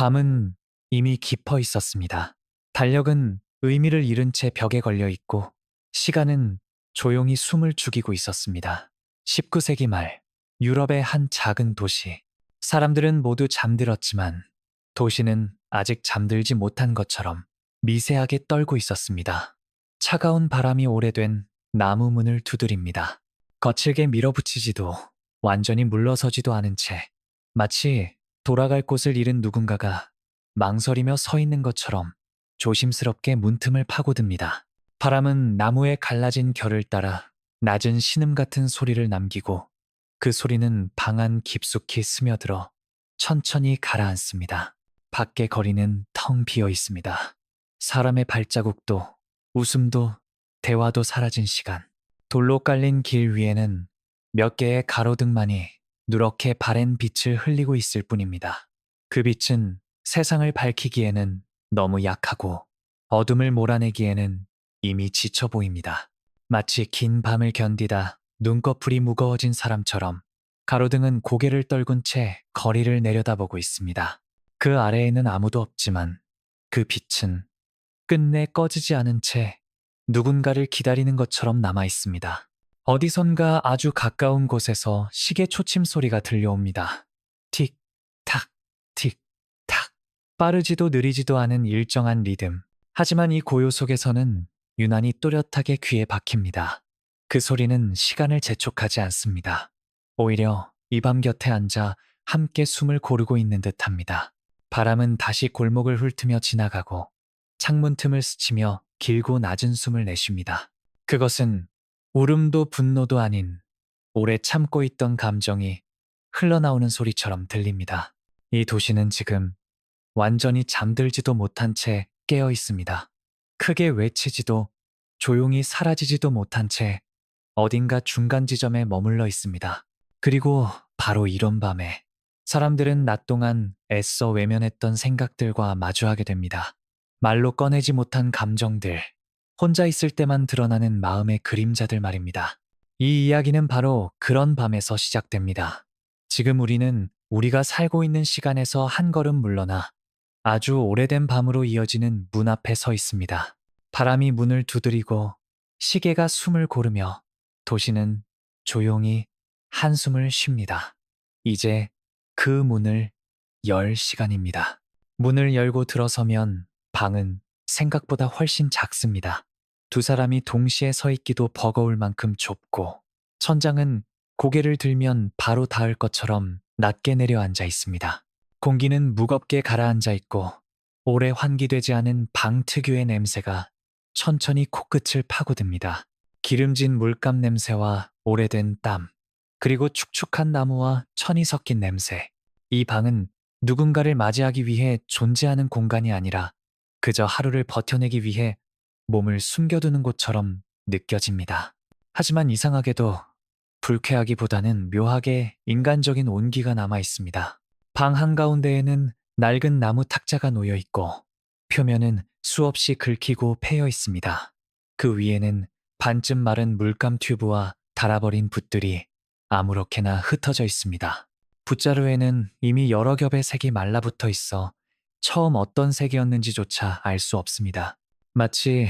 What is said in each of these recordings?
밤은 이미 깊어 있었습니다. 달력은 의미를 잃은 채 벽에 걸려 있고 시간은 조용히 숨을 죽이고 있었습니다. 19세기 말 유럽의 한 작은 도시. 사람들은 모두 잠들었지만 도시는 아직 잠들지 못한 것처럼 미세하게 떨고 있었습니다. 차가운 바람이 오래된 나무 문을 두드립니다. 거칠게 밀어붙이지도 완전히 물러서지도 않은 채 마치 돌아갈 곳을 잃은 누군가가 망설이며 서 있는 것처럼 조심스럽게 문틈을 파고듭니다. 바람은 나무의 갈라진 결을 따라 낮은 신음 같은 소리를 남기고 그 소리는 방 안 깊숙이 스며들어 천천히 가라앉습니다. 밖의 거리는 텅 비어 있습니다. 사람의 발자국도 웃음도 대화도 사라진 시간. 돌로 깔린 길 위에는 몇 개의 가로등만이 누렇게 바랜 빛을 흘리고 있을 뿐입니다. 그 빛은 세상을 밝히기에는 너무 약하고 어둠을 몰아내기에는 이미 지쳐 보입니다. 마치 긴 밤을 견디다 눈꺼풀이 무거워진 사람처럼 가로등은 고개를 떨군 채 거리를 내려다보고 있습니다. 그 아래에는 아무도 없지만 그 빛은 끝내 꺼지지 않은 채 누군가를 기다리는 것처럼 남아 있습니다. 어디선가 아주 가까운 곳에서 시계 초침 소리가 들려옵니다. 틱, 탁, 틱, 탁. 빠르지도 느리지도 않은 일정한 리듬. 하지만 이 고요 속에서는 유난히 또렷하게 귀에 박힙니다. 그 소리는 시간을 재촉하지 않습니다. 오히려 이 밤 곁에 앉아 함께 숨을 고르고 있는 듯합니다. 바람은 다시 골목을 훑으며 지나가고 창문 틈을 스치며 길고 낮은 숨을 내쉽니다. 그것은 울음도 분노도 아닌 오래 참고 있던 감정이 흘러나오는 소리처럼 들립니다. 이 도시는 지금 완전히 잠들지도 못한 채 깨어 있습니다. 크게 외치지도 조용히 사라지지도 못한 채 어딘가 중간 지점에 머물러 있습니다. 그리고 바로 이런 밤에 사람들은 낮 동안 애써 외면했던 생각들과 마주하게 됩니다. 말로 꺼내지 못한 감정들, 혼자 있을 때만 드러나는 마음의 그림자들 말입니다. 이 이야기는 바로 그런 밤에서 시작됩니다. 지금 우리는 우리가 살고 있는 시간에서 한 걸음 물러나 아주 오래된 밤으로 이어지는 문 앞에 서 있습니다. 바람이 문을 두드리고 시계가 숨을 고르며 도시는 조용히 한숨을 쉽니다. 이제 그 문을 열 시간입니다. 문을 열고 들어서면 방은 생각보다 훨씬 작습니다. 두 사람이 동시에 서 있기도 버거울 만큼 좁고 천장은 고개를 들면 바로 닿을 것처럼 낮게 내려앉아 있습니다. 공기는 무겁게 가라앉아 있고 오래 환기되지 않은 방 특유의 냄새가 천천히 코끝을 파고듭니다. 기름진 물감 냄새와 오래된 땀, 그리고 축축한 나무와 천이 섞인 냄새. 이 방은 누군가를 맞이하기 위해 존재하는 공간이 아니라 그저 하루를 버텨내기 위해 몸을 숨겨두는 곳처럼 느껴집니다. 하지만 이상하게도 불쾌하기보다는 묘하게 인간적인 온기가 남아 있습니다. 방 한가운데에는 낡은 나무 탁자가 놓여 있고 표면은 수없이 긁히고 패여 있습니다. 그 위에는 반쯤 마른 물감 튜브와 닳아버린 붓들이 아무렇게나 흩어져 있습니다. 붓자루에는 이미 여러 겹의 색이 말라붙어 있어 처음 어떤 색이었는지조차 알 수 없습니다. 마치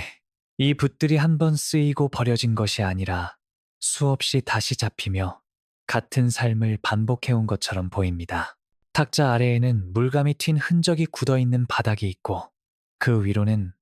이 붓들이 한 번 쓰이고 버려진 것이 아니라 수없이 다시 잡히며 같은 삶을 반복해온 것처럼 보입니다. 탁자 아래에는 물감이 튄 흔적이 굳어 있는 바닥이 있고 그 위로는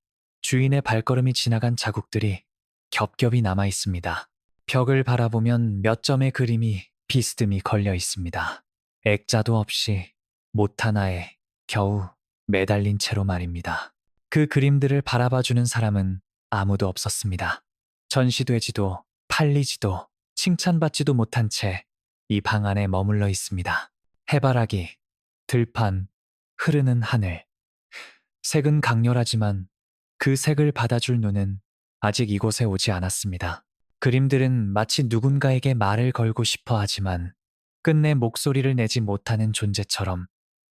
주인의 발걸음이 지나간 자국들이 겹겹이 남아 있습니다. 벽을 바라보면 몇 점의 그림이 비스듬히 걸려 있습니다. 액자도 없이 못 하나에 겨우 매달린 채로 말입니다. 그 그림들을 바라봐주는 사람은 아무도 없었습니다. 전시되지도 팔리지도 칭찬받지도 못한 채 이 방 안에 머물러 있습니다. 해바라기, 들판, 흐르는 하늘. 색은 강렬하지만 그 색을 받아줄 눈은 아직 이곳에 오지 않았습니다. 그림들은 마치 누군가에게 말을 걸고 싶어 하지만 끝내 목소리를 내지 못하는 존재처럼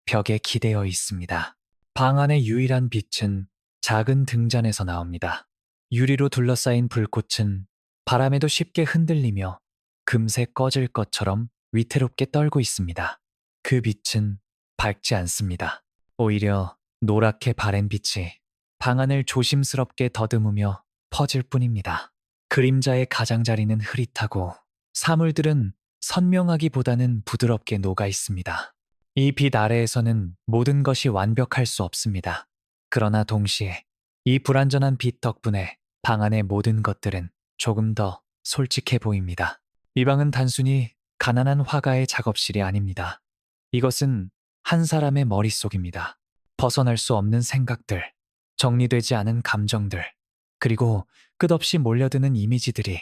벽에 기대어 있습니다. 방 안의 유일한 빛은 작은 등잔에서 나옵니다. 유리로 둘러싸인 불꽃은 바람에도 쉽게 흔들리며 금세 꺼질 것처럼 위태롭게 떨고 있습니다. 그 빛은 밝지 않습니다. 오히려 노랗게 바랜 빛이 방안을 조심스럽게 더듬으며 퍼질 뿐입니다. 그림자의 가장자리는 흐릿하고 사물들은 선명하기보다는 부드럽게 녹아 있습니다. 이 빛 아래에서는 모든 것이 완벽할 수 없습니다. 그러나 동시에 이 불완전한 빛 덕분에 방 안의 모든 것들은 조금 더 솔직해 보입니다. 이 방은 단순히 가난한 화가의 작업실이 아닙니다. 이것은 한 사람의 머릿속입니다. 벗어날 수 없는 생각들, 정리되지 않은 감정들, 그리고 끝없이 몰려드는 이미지들이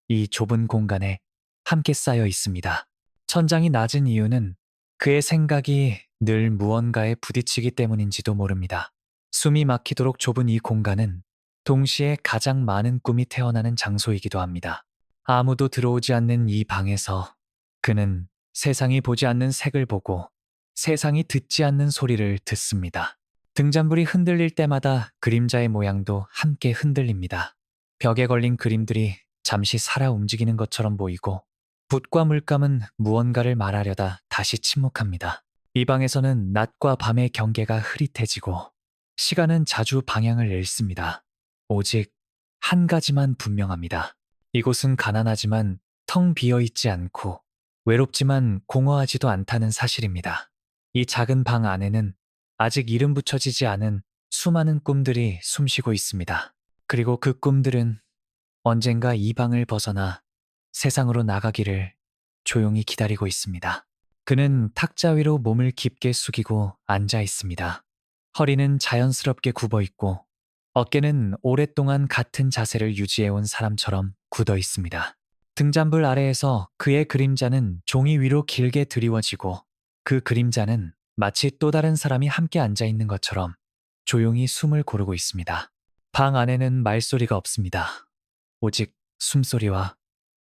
이 좁은 공간에 함께 쌓여 있습니다. 천장이 낮은 이유는 그의 생각이 늘 무언가에 부딪히기 때문인지도 모릅니다. 숨이 막히도록 좁은 이 공간은 동시에 가장 많은 꿈이 태어나는 장소이기도 합니다. 아무도 들어오지 않는 이 방에서 그는 세상이 보지 않는 색을 보고 세상이 듣지 않는 소리를 듣습니다. 등잔불이 흔들릴 때마다 그림자의 모양도 함께 흔들립니다. 벽에 걸린 그림들이 잠시 살아 움직이는 것처럼 보이고 붓과 물감은 무언가를 말하려다 다시 침묵합니다. 이 방에서는 낮과 밤의 경계가 흐릿해지고 시간은 자주 방향을 잃습니다. 오직 한 가지만 분명합니다. 이곳은 가난하지만 텅 비어 있지 않고 외롭지만 공허하지도 않다는 사실입니다. 이 작은 방 안에는 아직 이름 붙여지지 않은 수많은 꿈들이 숨쉬고 있습니다. 그리고 그 꿈들은 언젠가 이 방을 벗어나 세상으로 나가기를 조용히 기다리고 있습니다. 그는 탁자 위로 몸을 깊게 숙이고 앉아 있습니다. 허리는 자연스럽게 굽어 있고 어깨는 오랫동안 같은 자세를 유지해온 사람처럼 굳어 있습니다. 등잔불 아래에서 그의 그림자는 종이 위로 길게 드리워지고 그 그림자는 마치 또 다른 사람이 함께 앉아 있는 것처럼 조용히 숨을 고르고 있습니다. 방 안에는 말소리가 없습니다. 오직 숨소리와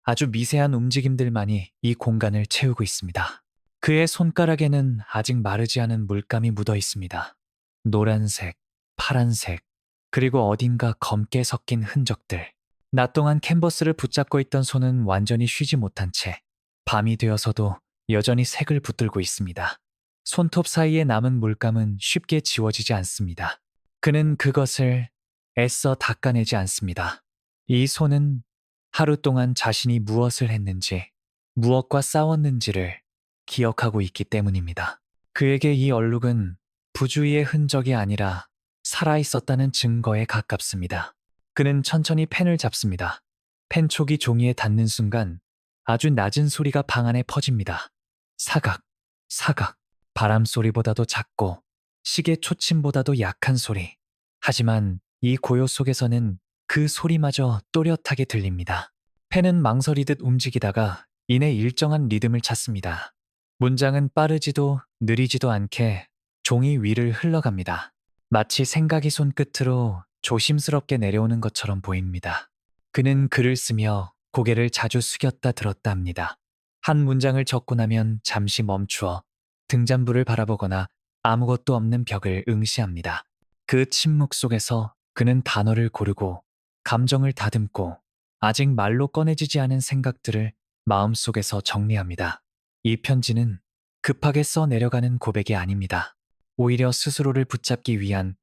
아주 미세한 움직임들만이 이 공간을 채우고 있습니다. 그의 손가락에는 아직 마르지 않은 물감이 묻어 있습니다. 노란색, 파란색, 그리고 어딘가 검게 섞인 흔적들. 낮 동안 캔버스를 붙잡고 있던 손은 완전히 쉬지 못한 채 밤이 되어서도 여전히 색을 붙들고 있습니다. 손톱 사이에 남은 물감은 쉽게 지워지지 않습니다. 그는 그것을 애써 닦아내지 않습니다. 이 손은 하루 동안 자신이 무엇을 했는지, 무엇과 싸웠는지를 기억하고 있기 때문입니다. 그에게 이 얼룩은 부주의의 흔적이 아니라 살아있었다는 증거에 가깝습니다. 그는 천천히 펜을 잡습니다. 펜촉이 종이에 닿는 순간 아주 낮은 소리가 방 안에 퍼집니다. 사각, 사각. 바람 소리보다도 작고 시계 초침보다도 약한 소리. 하지만 이 고요 속에서는 그 소리마저 또렷하게 들립니다. 펜은 망설이듯 움직이다가 이내 일정한 리듬을 찾습니다. 문장은 빠르지도 느리지도 않게 종이 위를 흘러갑니다. 마치 생각이 손끝으로 조심스럽게 내려오는 것처럼 보입니다. 그는 글을 쓰며 고개를 자주 숙였다 들었다 합니다. 한 문장을 적고 나면 잠시 멈추어 등잔불을 바라보거나 아무것도 없는 벽을 응시합니다. 그 침묵 속에서 그는 단어를 고르고 감정을 다듬고 아직 말로 꺼내지지 않은 생각들을 마음속에서 정리합니다. 이 편지는 급하게 써 내려가는 고백이 아닙니다. 오히려 스스로를 붙잡기 위한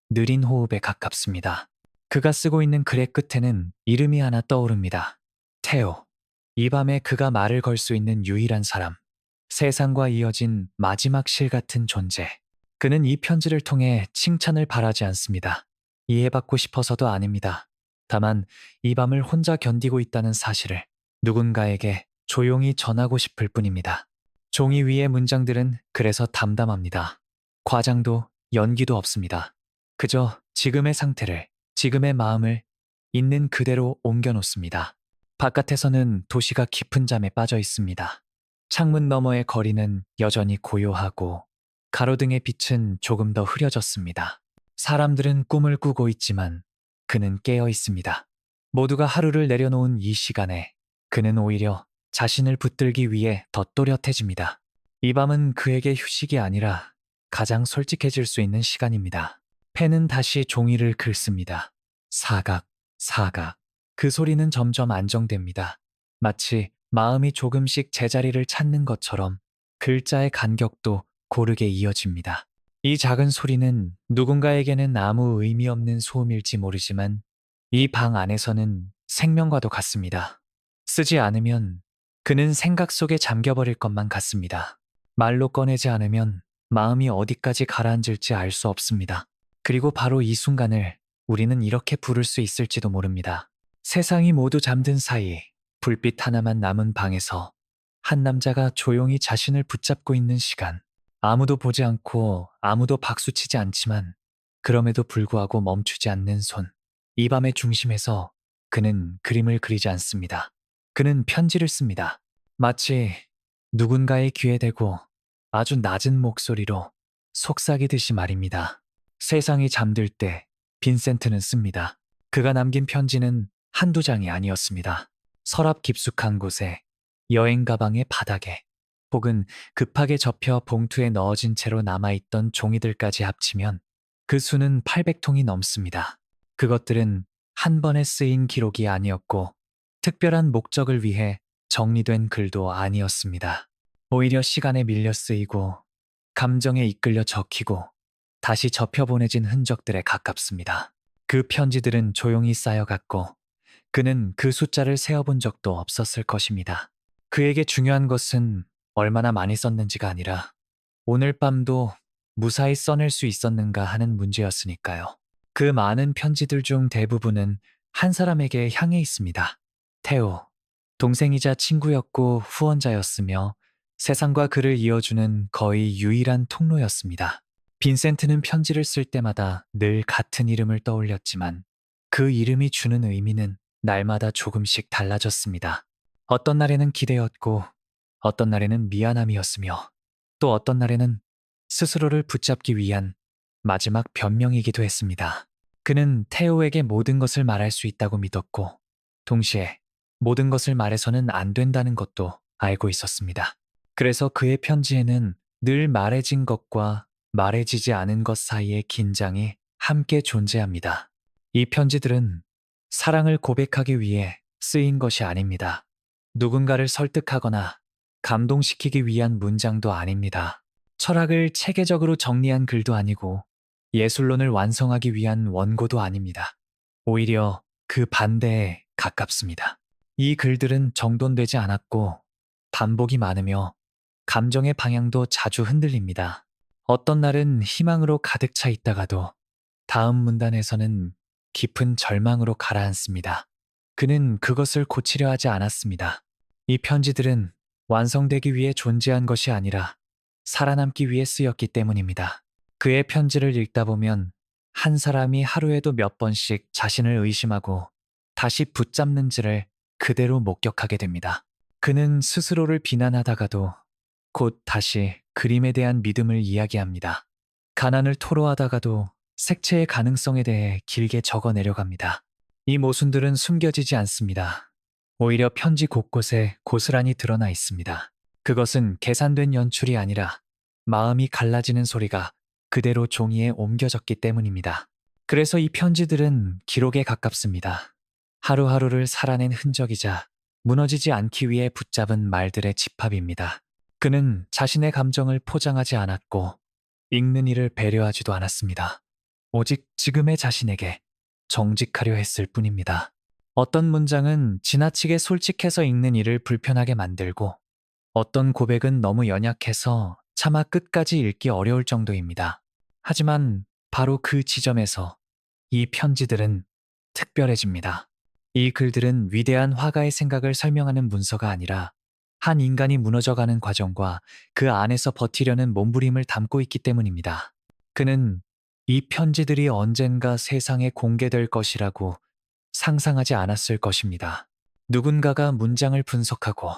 느린 호흡에 가깝습니다. 그가 쓰고 있는 글의 끝에는 이름이 하나 떠오릅니다. 테오. 이 밤에 그가 말을 걸 수 있는 유일한 사람. 세상과 이어진 마지막 실 같은 존재. 그는 이 편지를 통해 칭찬을 바라지 않습니다. 이해받고 싶어서도 아닙니다. 다만 이 밤을 혼자 견디고 있다는 사실을 누군가에게 조용히 전하고 싶을 뿐입니다. 종이 위의 문장들은 그래서 담담합니다. 과장도 연기도 없습니다. 그저 지금의 상태를, 지금의 마음을 있는 그대로 옮겨놓습니다. 바깥에서는 도시가 깊은 잠에 빠져 있습니다. 창문 너머의 거리는 여전히 고요하고 가로등의 빛은 조금 더 흐려졌습니다. 사람들은 꿈을 꾸고 있지만 그는 깨어 있습니다. 모두가 하루를 내려놓은 이 시간에 그는 오히려 자신을 붙들기 위해 더 또렷해집니다. 이 밤은 그에게 휴식이 아니라 가장 솔직해질 수 있는 시간입니다. 펜은 다시 종이를 긁습니다. 사각, 사각. 그 소리는 점점 안정됩니다. 마치 마음이 조금씩 제자리를 찾는 것처럼 글자의 간격도 고르게 이어집니다. 이 작은 소리는 누군가에게는 아무 의미 없는 소음일지 모르지만 이 방 안에서는 생명과도 같습니다. 쓰지 않으면 그는 생각 속에 잠겨버릴 것만 같습니다. 말로 꺼내지 않으면 마음이 어디까지 가라앉을지 알 수 없습니다. 그리고 바로 이 순간을 우리는 이렇게 부를 수 있을지도 모릅니다. 세상이 모두 잠든 사이 불빛 하나만 남은 방에서 한 남자가 조용히 자신을 붙잡고 있는 시간. 아무도 보지 않고 아무도 박수치지 않지만 그럼에도 불구하고 멈추지 않는 손. 이 밤의 중심에서 그는 그림을 그리지 않습니다. 그는 편지를 씁니다. 마치 누군가의 귀에 대고 아주 낮은 목소리로 속삭이듯이 말입니다. 세상이 잠들 때 빈센트는 씁니다. 그가 남긴 편지는 한두 장이 아니었습니다. 서랍 깊숙한 곳에, 여행 가방의 바닥에, 혹은 급하게 접혀 봉투에 넣어진 채로 남아있던 종이들까지 합치면 그 수는 800통이 넘습니다. 그것들은 한 번에 쓰인 기록이 아니었고 특별한 목적을 위해 정리된 글도 아니었습니다. 오히려 시간에 밀려 쓰이고 감정에 이끌려 적히고 다시 접혀 보내진 흔적들에 가깝습니다. 그 편지들은 조용히 쌓여갔고 그는 그 숫자를 세어본 적도 없었을 것입니다. 그에게 중요한 것은 얼마나 많이 썼는지가 아니라 오늘 밤도 무사히 써낼 수 있었는가 하는 문제였으니까요. 그 많은 편지들 중 대부분은 한 사람에게 향해 있습니다. 테오. 동생이자 친구였고 후원자였으며 세상과 그를 이어주는 거의 유일한 통로였습니다. 빈센트는 편지를 쓸 때마다 늘 같은 이름을 떠올렸지만 그 이름이 주는 의미는 날마다 조금씩 달라졌습니다. 어떤 날에는 기대였고 어떤 날에는 미안함이었으며 또 어떤 날에는 스스로를 붙잡기 위한 마지막 변명이기도 했습니다. 그는 테오에게 모든 것을 말할 수 있다고 믿었고 동시에 모든 것을 말해서는 안 된다는 것도 알고 있었습니다. 그래서 그의 편지에는 늘 말해진 것과 말해지지 않은 것 사이의 긴장이 함께 존재합니다. 이 편지들은 사랑을 고백하기 위해 쓰인 것이 아닙니다. 누군가를 설득하거나 감동시키기 위한 문장도 아닙니다. 철학을 체계적으로 정리한 글도 아니고 예술론을 완성하기 위한 원고도 아닙니다. 오히려 그 반대에 가깝습니다. 이 글들은 정돈되지 않았고 반복이 많으며 감정의 방향도 자주 흔들립니다. 어떤 날은 희망으로 가득 차 있다가도 다음 문단에서는 깊은 절망으로 가라앉습니다. 그는 그것을 고치려 하지 않았습니다. 이 편지들은 완성되기 위해 존재한 것이 아니라 살아남기 위해 쓰였기 때문입니다. 그의 편지를 읽다 보면 한 사람이 하루에도 몇 번씩 자신을 의심하고 다시 붙잡는지를 그대로 목격하게 됩니다. 그는 스스로를 비난하다가도 곧 다시 그림에 대한 믿음을 이야기합니다. 가난을 토로하다가도 색채의 가능성에 대해 길게 적어 내려갑니다. 이 모순들은 숨겨지지 않습니다. 오히려 편지 곳곳에 고스란히 드러나 있습니다. 그것은 계산된 연출이 아니라 마음이 갈라지는 소리가 그대로 종이에 옮겨졌기 때문입니다. 그래서 이 편지들은 기록에 가깝습니다. 하루하루를 살아낸 흔적이자 무너지지 않기 위해 붙잡은 말들의 집합입니다. 그는 자신의 감정을 포장하지 않았고 읽는 이를 배려하지도 않았습니다. 오직 지금의 자신에게 정직하려 했을 뿐입니다. 어떤 문장은 지나치게 솔직해서 읽는 이를 불편하게 만들고 어떤 고백은 너무 연약해서 차마 끝까지 읽기 어려울 정도입니다. 하지만 바로 그 지점에서 이 편지들은 특별해집니다. 이 글들은 위대한 화가의 생각을 설명하는 문서가 아니라 한 인간이 무너져가는 과정과 그 안에서 버티려는 몸부림을 담고 있기 때문입니다. 그는 이 편지들이 언젠가 세상에 공개될 것이라고 상상하지 않았을 것입니다. 누군가가 문장을 분석하고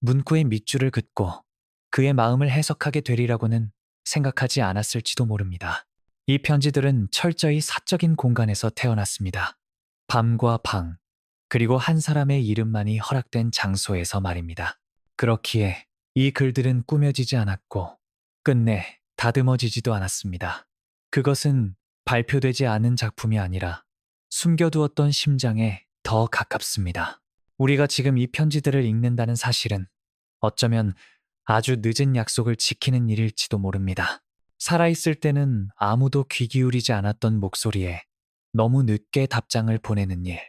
문구의 밑줄을 긋고 그의 마음을 해석하게 되리라고는 생각하지 않았을지도 모릅니다. 이 편지들은 철저히 사적인 공간에서 태어났습니다. 밤과 방, 그리고 한 사람의 이름만이 허락된 장소에서 말입니다. 그렇기에 이 글들은 꾸며지지 않았고 끝내 다듬어지지도 않았습니다. 그것은 발표되지 않은 작품이 아니라 숨겨두었던 심장에 더 가깝습니다. 우리가 지금 이 편지들을 읽는다는 사실은 어쩌면 아주 늦은 약속을 지키는 일일지도 모릅니다. 살아있을 때는 아무도 귀 기울이지 않았던 목소리에 너무 늦게 답장을 보내는 일.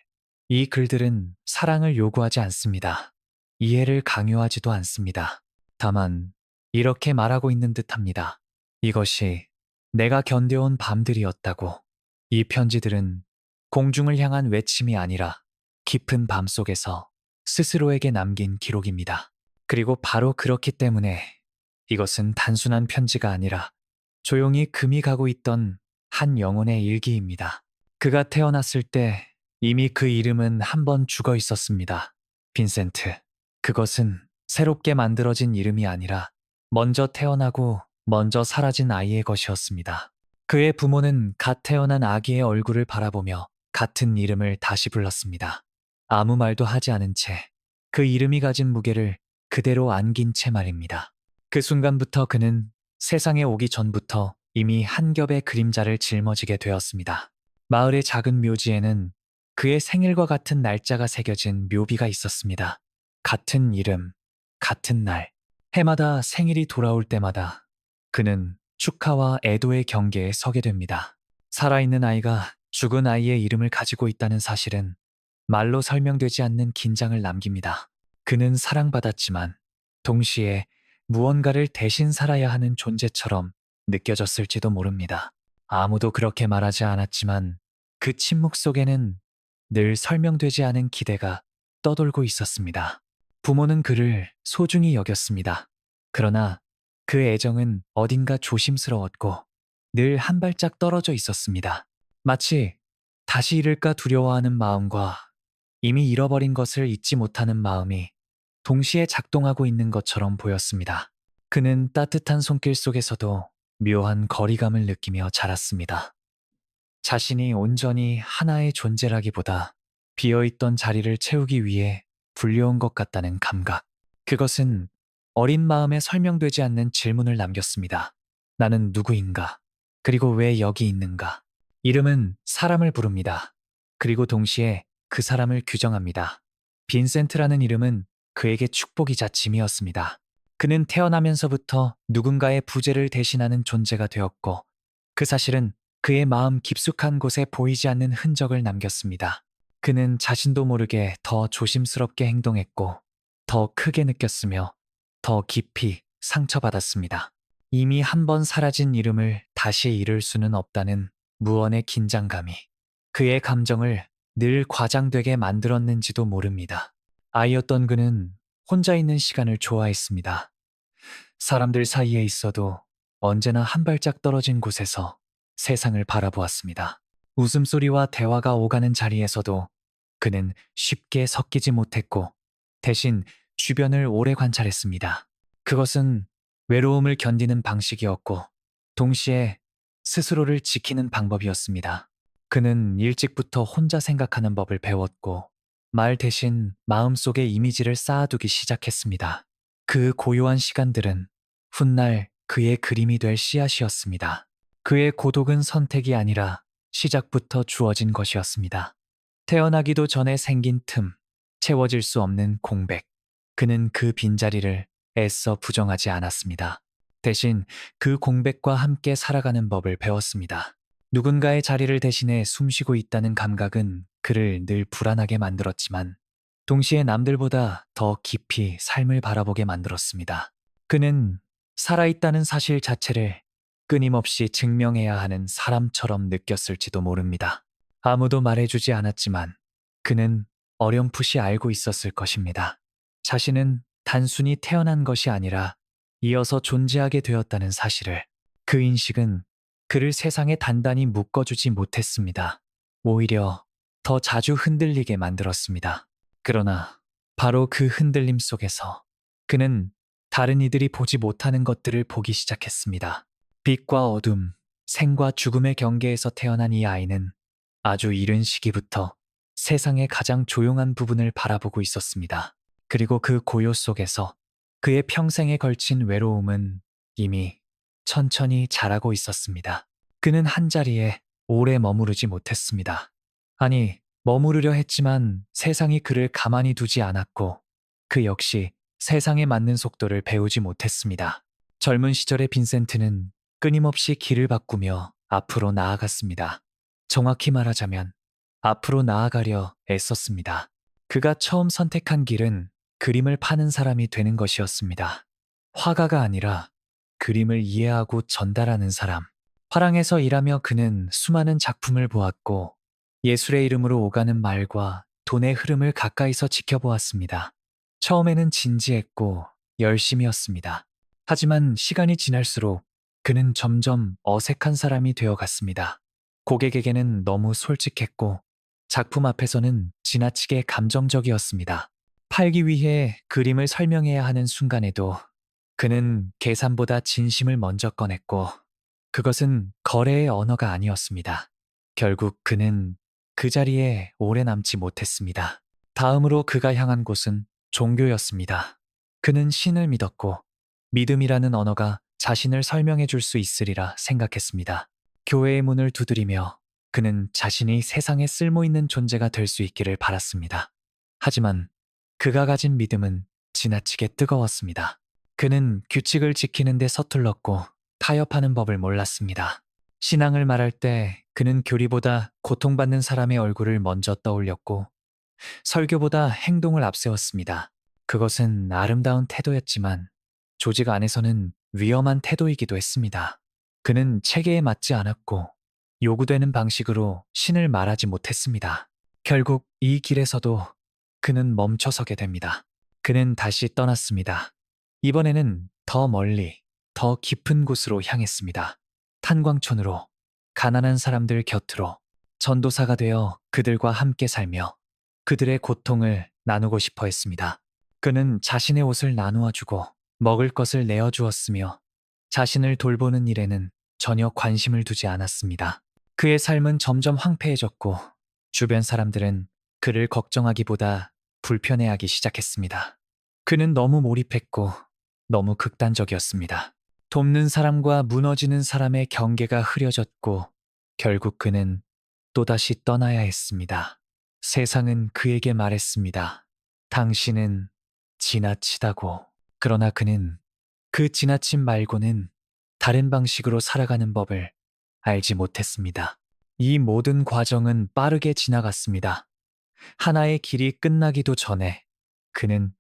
이 글들은 사랑을 요구하지 않습니다. 이해를 강요하지도 않습니다. 다만 이렇게 말하고 있는 듯합니다. 이것이 내가 견뎌온 밤들이었다고. 이 편지들은 공중을 향한 외침이 아니라 깊은 밤 속에서 스스로에게 남긴 기록입니다. 그리고 바로 그렇기 때문에 이것은 단순한 편지가 아니라 조용히 금이 가고 있던 한 영혼의 일기입니다. 그가 태어났을 때 이미 그 이름은 한 번 죽어 있었습니다. 빈센트. 그것은 새롭게 만들어진 이름이 아니라 먼저 태어나고 먼저 사라진 아이의 것이었습니다. 그의 부모는 갓 태어난 아기의 얼굴을 바라보며 같은 이름을 다시 불렀습니다. 아무 말도 하지 않은 채 그 이름이 가진 무게를 그대로 안긴 채 말입니다. 그 순간부터 그는 세상에 오기 전부터 이미 한 겹의 그림자를 짊어지게 되었습니다. 마을의 작은 묘지에는 그의 생일과 같은 날짜가 새겨진 묘비가 있었습니다. 같은 이름, 같은 날, 해마다 생일이 돌아올 때마다 그는 축하와 애도의 경계에 서게 됩니다. 살아있는 아이가 죽은 아이의 이름을 가지고 있다는 사실은 말로 설명되지 않는 긴장을 남깁니다. 그는 사랑받았지만 동시에 무언가를 대신 살아야 하는 존재처럼 느껴졌을지도 모릅니다. 아무도 그렇게 말하지 않았지만 그 침묵 속에는 늘 설명되지 않은 기대가 떠돌고 있었습니다. 부모는 그를 소중히 여겼습니다. 그러나 그 애정은 어딘가 조심스러웠고 늘 한 발짝 떨어져 있었습니다. 마치 다시 잃을까 두려워하는 마음과 이미 잃어버린 것을 잊지 못하는 마음이 동시에 작동하고 있는 것처럼 보였습니다. 그는 따뜻한 손길 속에서도 묘한 거리감을 느끼며 자랐습니다. 자신이 온전히 하나의 존재라기보다 비어있던 자리를 채우기 위해 불려온 것 같다는 감각. 그것은 어린 마음에 설명되지 않는 질문을 남겼습니다. 나는 누구인가? 그리고 왜 여기 있는가? 이름은 사람을 부릅니다. 그리고 동시에 그 사람을 규정합니다. 빈센트라는 이름은 그에게 축복이자 짐이었습니다. 그는 태어나면서부터 누군가의 부재를 대신하는 존재가 되었고 그 사실은 그의 마음 깊숙한 곳에 보이지 않는 흔적을 남겼습니다. 그는 자신도 모르게 더 조심스럽게 행동했고 더 크게 느꼈으며 더 깊이 상처받았습니다. 이미 한 번 사라진 이름을 다시 잃을 수는 없다는 무언의 긴장감이 그의 감정을 늘 과장되게 만들었는지도 모릅니다. 아이였던 그는 혼자 있는 시간을 좋아했습니다. 사람들 사이에 있어도 언제나 한 발짝 떨어진 곳에서 세상을 바라보았습니다. 웃음소리와 대화가 오가는 자리에서도 그는 쉽게 섞이지 못했고 대신 주변을 오래 관찰했습니다. 그것은 외로움을 견디는 방식이었고 동시에 스스로를 지키는 방법이었습니다. 그는 일찍부터 혼자 생각하는 법을 배웠고 말 대신 마음속에 이미지를 쌓아두기 시작했습니다. 그 고요한 시간들은 훗날 그의 그림이 될 씨앗이었습니다. 그의 고독은 선택이 아니라 시작부터 주어진 것이었습니다. 태어나기도 전에 생긴 틈, 채워질 수 없는 공백. 그는 그 빈자리를 애써 부정하지 않았습니다. 대신 그 공백과 함께 살아가는 법을 배웠습니다. 누군가의 자리를 대신해 숨쉬고 있다는 감각은 그를 늘 불안하게 만들었지만 동시에 남들보다 더 깊이 삶을 바라보게 만들었습니다. 그는 살아있다는 사실 자체를 끊임없이 증명해야 하는 사람처럼 느꼈을지도 모릅니다. 아무도 말해주지 않았지만 그는 어렴풋이 알고 있었을 것입니다. 자신은 단순히 태어난 것이 아니라 이어서 존재하게 되었다는 사실을. 그 인식은 그를 세상에 단단히 묶어주지 못했습니다. 오히려 더 자주 흔들리게 만들었습니다. 그러나 바로 그 흔들림 속에서 그는 다른 이들이 보지 못하는 것들을 보기 시작했습니다. 빛과 어둠, 생과 죽음의 경계에서 태어난 이 아이는 아주 이른 시기부터 세상의 가장 조용한 부분을 바라보고 있었습니다. 그리고 그 고요 속에서 그의 평생에 걸친 외로움은 이미 천천히 자라고 있었습니다. 그는 한자리에 오래 머무르지 못했습니다. 아니, 머무르려 했지만 세상이 그를 가만히 두지 않았고 그 역시 세상에 맞는 속도를 배우지 못했습니다. 젊은 시절의 빈센트는 끊임없이 길을 바꾸며 앞으로 나아갔습니다. 정확히 말하자면 앞으로 나아가려 애썼습니다. 그가 처음 선택한 길은 그림을 파는 사람이 되는 것이었습니다. 화가가 아니라 그림을 이해하고 전달하는 사람. 화랑에서 일하며 그는 수많은 작품을 보았고 예술의 이름으로 오가는 말과 돈의 흐름을 가까이서 지켜보았습니다. 처음에는 진지했고 열심이었습니다. 하지만 시간이 지날수록 그는 점점 어색한 사람이 되어갔습니다. 고객에게는 너무 솔직했고 작품 앞에서는 지나치게 감정적이었습니다. 팔기 위해 그림을 설명해야 하는 순간에도 그는 계산보다 진심을 먼저 꺼냈고 그것은 거래의 언어가 아니었습니다. 결국 그는 그 자리에 오래 남지 못했습니다. 다음으로 그가 향한 곳은 종교였습니다. 그는 신을 믿었고 믿음이라는 언어가 자신을 설명해 줄 수 있으리라 생각했습니다. 교회의 문을 두드리며 그는 자신이 세상에 쓸모있는 존재가 될 수 있기를 바랐습니다. 하지만 그가 가진 믿음은 지나치게 뜨거웠습니다. 그는 규칙을 지키는데 서툴렀고 타협하는 법을 몰랐습니다. 신앙을 말할 때 그는 교리보다 고통받는 사람의 얼굴을 먼저 떠올렸고 설교보다 행동을 앞세웠습니다. 그것은 아름다운 태도였지만 조직 안에서는 위험한 태도이기도 했습니다. 그는 체계에 맞지 않았고 요구되는 방식으로 신을 말하지 못했습니다. 결국 이 길에서도 그는 멈춰서게 됩니다. 그는 다시 떠났습니다. 이번에는 더 멀리, 더 깊은 곳으로 향했습니다. 탄광촌으로, 가난한 사람들 곁으로, 전도사가 되어 그들과 함께 살며 그들의 고통을 나누고 싶어 했습니다. 그는 자신의 옷을 나누어 주고 먹을 것을 내어 주었으며 자신을 돌보는 일에는 전혀 관심을 두지 않았습니다. 그의 삶은 점점 황폐해졌고 주변 사람들은 그를 걱정하기보다 불편해하기 시작했습니다. 그는 너무 몰입했고 너무 극단적이었습니다. 돕는 사람과 무너지는 사람의 경계가 흐려졌고 결국 그는 또다시 떠나야 했습니다. 세상은 그에게 말했습니다. 당신은 지나치다고. 그러나 그는 그 지나침 말고는 다른 방식으로 살아가는 법을 알지 못했습니다. 이 모든 과정은 빠르게 지나갔습니다. 하나의 길이 끝나기도 전에 그는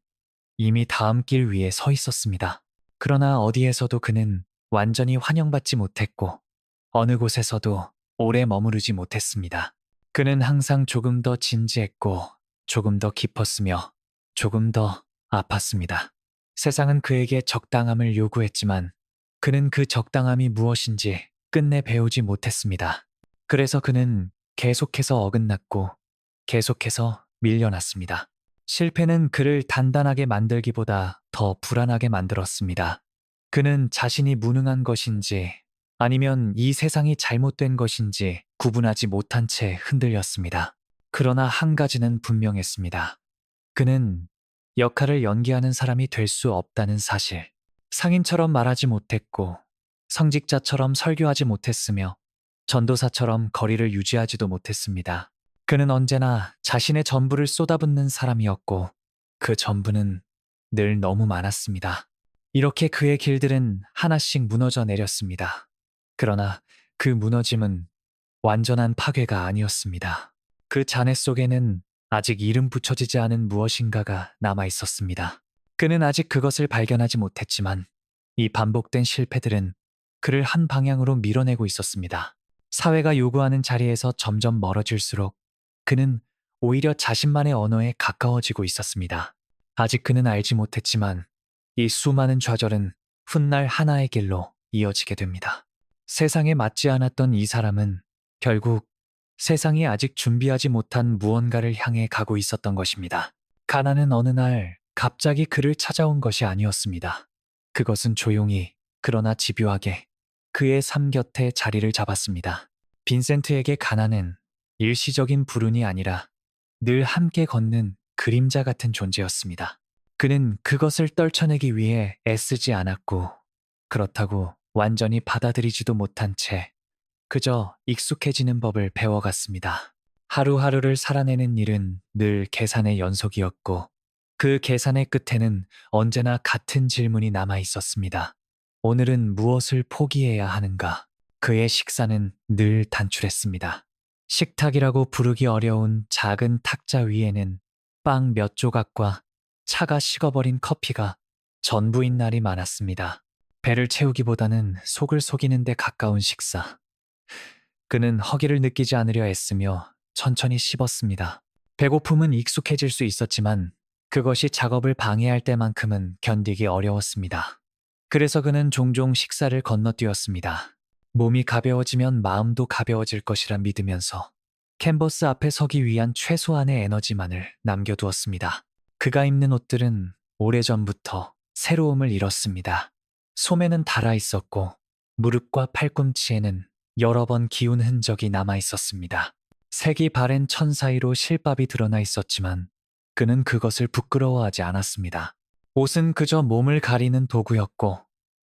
이미 다음 길 위에 서 있었습니다. 그러나 어디에서도 그는 완전히 환영받지 못했고 어느 곳에서도 오래 머무르지 못했습니다. 그는 항상 조금 더 진지했고 조금 더 깊었으며 조금 더 아팠습니다. 세상은 그에게 적당함을 요구했지만 그는 그 적당함이 무엇인지 끝내 배우지 못했습니다. 그래서 그는 계속해서 어긋났고 계속해서 밀려났습니다. 실패는 그를 단단하게 만들기보다 더 불안하게 만들었습니다. 그는 자신이 무능한 것인지 아니면 이 세상이 잘못된 것인지 구분하지 못한 채 흔들렸습니다. 그러나 한 가지는 분명했습니다. 그는 역할을 연기하는 사람이 될 수 없다는 사실. 상인처럼 말하지 못했고 성직자처럼 설교하지 못했으며 전도사처럼 거리를 유지하지도 못했습니다. 그는 언제나 자신의 전부를 쏟아붓는 사람이었고 그 전부는 늘 너무 많았습니다. 이렇게 그의 길들은 하나씩 무너져 내렸습니다. 그러나 그 무너짐은 완전한 파괴가 아니었습니다. 그 잔해 속에는 아직 이름 붙여지지 않은 무엇인가가 남아 있었습니다. 그는 아직 그것을 발견하지 못했지만 이 반복된 실패들은 그를 한 방향으로 밀어내고 있었습니다. 사회가 요구하는 자리에서 점점 멀어질수록 그는 오히려 자신만의 언어에 가까워지고 있었습니다. 아직 그는 알지 못했지만 이 수많은 좌절은 훗날 하나의 길로 이어지게 됩니다. 세상에 맞지 않았던 이 사람은 결국 세상이 아직 준비하지 못한 무언가를 향해 가고 있었던 것입니다. 가난은 어느 날 갑자기 그를 찾아온 것이 아니었습니다. 그것은 조용히 그러나 집요하게 그의 삶 곁에 자리를 잡았습니다. 빈센트에게 가난은 일시적인 불운이 아니라 늘 함께 걷는 그림자 같은 존재였습니다. 그는 그것을 떨쳐내기 위해 애쓰지 않았고 그렇다고 완전히 받아들이지도 못한 채 그저 익숙해지는 법을 배워갔습니다. 하루하루를 살아내는 일은 늘 계산의 연속이었고 그 계산의 끝에는 언제나 같은 질문이 남아 있었습니다. 오늘은 무엇을 포기해야 하는가? 그의 식사는 늘 단출했습니다. 식탁이라고 부르기 어려운 작은 탁자 위에는 빵 몇 조각과 차가 식어버린 커피가 전부인 날이 많았습니다. 배를 채우기보다는 속을 속이는 데 가까운 식사. 그는 허기를 느끼지 않으려 애쓰며 천천히 씹었습니다. 배고픔은 익숙해질 수 있었지만 그것이 작업을 방해할 때만큼은 견디기 어려웠습니다. 그래서 그는 종종 식사를 건너뛰었습니다. 몸이 가벼워지면 마음도 가벼워질 것이라 믿으면서 캔버스 앞에 서기 위한 최소한의 에너지만을 남겨두었습니다. 그가 입는 옷들은 오래전부터 새로움을 잃었습니다. 소매는 닳아 있었고 무릎과 팔꿈치에는 여러 번 기운 흔적이 남아 있었습니다. 색이 바랜 천 사이로 실밥이 드러나 있었지만 그는 그것을 부끄러워하지 않았습니다. 옷은 그저 몸을 가리는 도구였고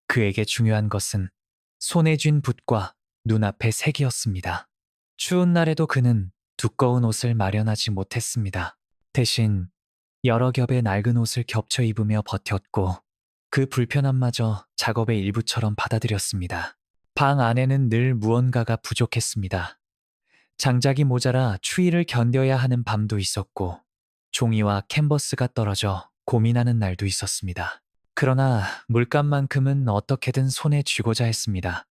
그에게 중요한 것은 손에 쥔 붓과 눈앞의 색이었습니다. 추운 날에도 그는 두꺼운 옷을 마련하지 못했습니다. 대신 여러 겹의 낡은 옷을 겹쳐 입으며 버텼고 그 불편함마저 작업의 일부처럼 받아들였습니다. 방 안에는 늘 무언가가 부족했습니다. 장작이 모자라 추위를 견뎌야 하는 밤도 있었고 종이와 캔버스가 떨어져 고민하는 날도 있었습니다. 그러나 물감만큼은 어떻게든 손에 쥐고자 했습니다.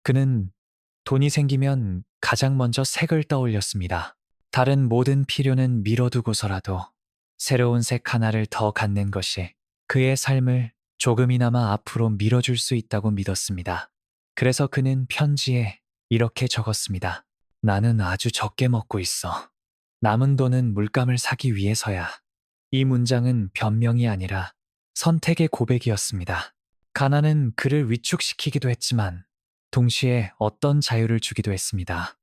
그는 돈이 생기면 가장 먼저 색을 떠올렸습니다. 다른 모든 필요는 미뤄두고서라도 새로운 색 하나를 더 갖는 것이 그의 삶을 조금이나마 앞으로 밀어줄 수 있다고 믿었습니다. 그래서 그는 편지에 이렇게 적었습니다. 나는 아주 적게 먹고 있어. 남은 돈은 물감을 사기 위해서야. 이 문장은 변명이 아니라 선택의 고백이었습니다. 가난은 그를 위축시키기도 했지만 동시에 어떤 자유를 주기도 했습니다.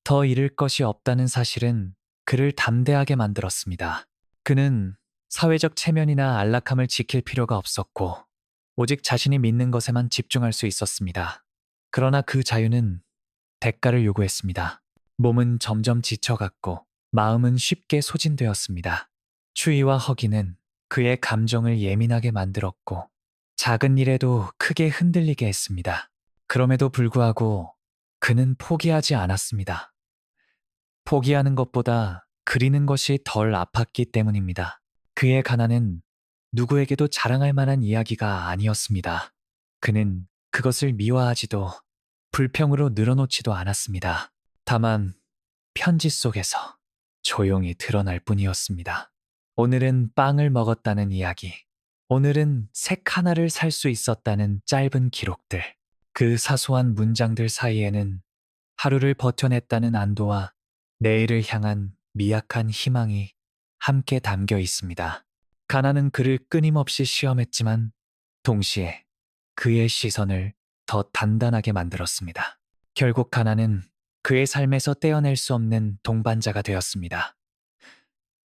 더 잃을 것이 없다는 사실은 그를 담대하게 만들었습니다. 그는 사회적 체면이나 안락함을 지킬 필요가 없었고 오직 자신이 믿는 것에만 집중할 수 있었습니다. 그러나 그 자유는 대가를 요구했습니다. 몸은 점점 지쳐갔고 마음은 쉽게 소진되었습니다. 추위와 허기는 그의 감정을 예민하게 만들었고 작은 일에도 크게 흔들리게 했습니다. 그럼에도 불구하고 그는 포기하지 않았습니다. 포기하는 것보다 그리는 것이 덜 아팠기 때문입니다. 그의 가난은 누구에게도 자랑할 만한 이야기가 아니었습니다. 그는 그것을 미화하지도 불평으로 늘어놓지도 않았습니다. 다만 편지 속에서 조용히 드러날 뿐이었습니다. 오늘은 빵을 먹었다는 이야기, 오늘은 색 하나를 살 수 있었다는 짧은 기록들, 그 사소한 문장들 사이에는 하루를 버텨냈다는 안도와 내일을 향한 미약한 희망이 함께 담겨 있습니다. 가난은 그를 끊임없이 시험했지만 동시에 그의 시선을 더 단단하게 만들었습니다. 결국 가난은 그의 삶에서 떼어낼 수 없는 동반자가 되었습니다.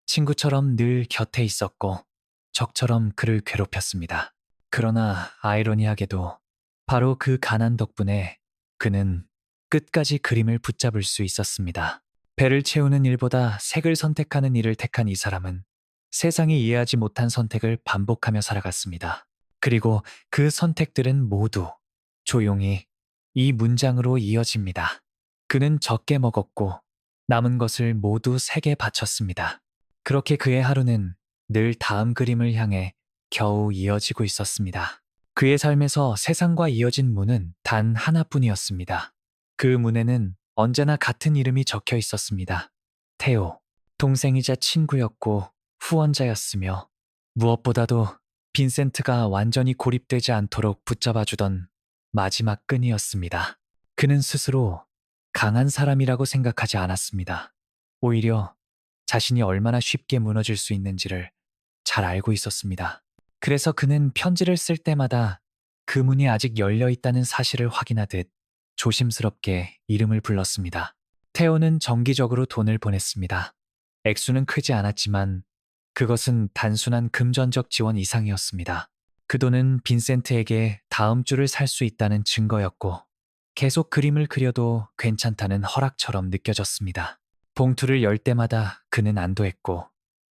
친구처럼 늘 곁에 있었고 적처럼 그를 괴롭혔습니다. 그러나 아이러니하게도 바로 그 가난 덕분에 그는 끝까지 그림을 붙잡을 수 있었습니다. 배를 채우는 일보다 색을 선택하는 일을 택한 이 사람은 세상이 이해하지 못한 선택을 반복하며 살아갔습니다. 그리고 그 선택들은 모두 조용히 이 문장으로 이어집니다. 그는 적게 먹었고 남은 것을 모두 색에 바쳤습니다. 그렇게 그의 하루는 늘 다음 그림을 향해 겨우 이어지고 있었습니다. 그의 삶에서 세상과 이어진 문은 단 하나뿐이었습니다. 그 문에는 언제나 같은 이름이 적혀 있었습니다. 테오. 동생이자 친구였고 후원자였으며 무엇보다도 빈센트가 완전히 고립되지 않도록 붙잡아주던 마지막 끈이었습니다. 그는 스스로 강한 사람이라고 생각하지 않았습니다. 오히려 자신이 얼마나 쉽게 무너질 수 있는지를 잘 알고 있었습니다. 그래서 그는 편지를 쓸 때마다 그 문이 아직 열려 있다는 사실을 확인하듯 조심스럽게 이름을 불렀습니다. 테오는 정기적으로 돈을 보냈습니다. 액수는 크지 않았지만 그것은 단순한 금전적 지원 이상이었습니다. 그 돈은 빈센트에게 다음 주를 살 수 있다는 증거였고 계속 그림을 그려도 괜찮다는 허락처럼 느껴졌습니다. 봉투를 열 때마다 그는 안도했고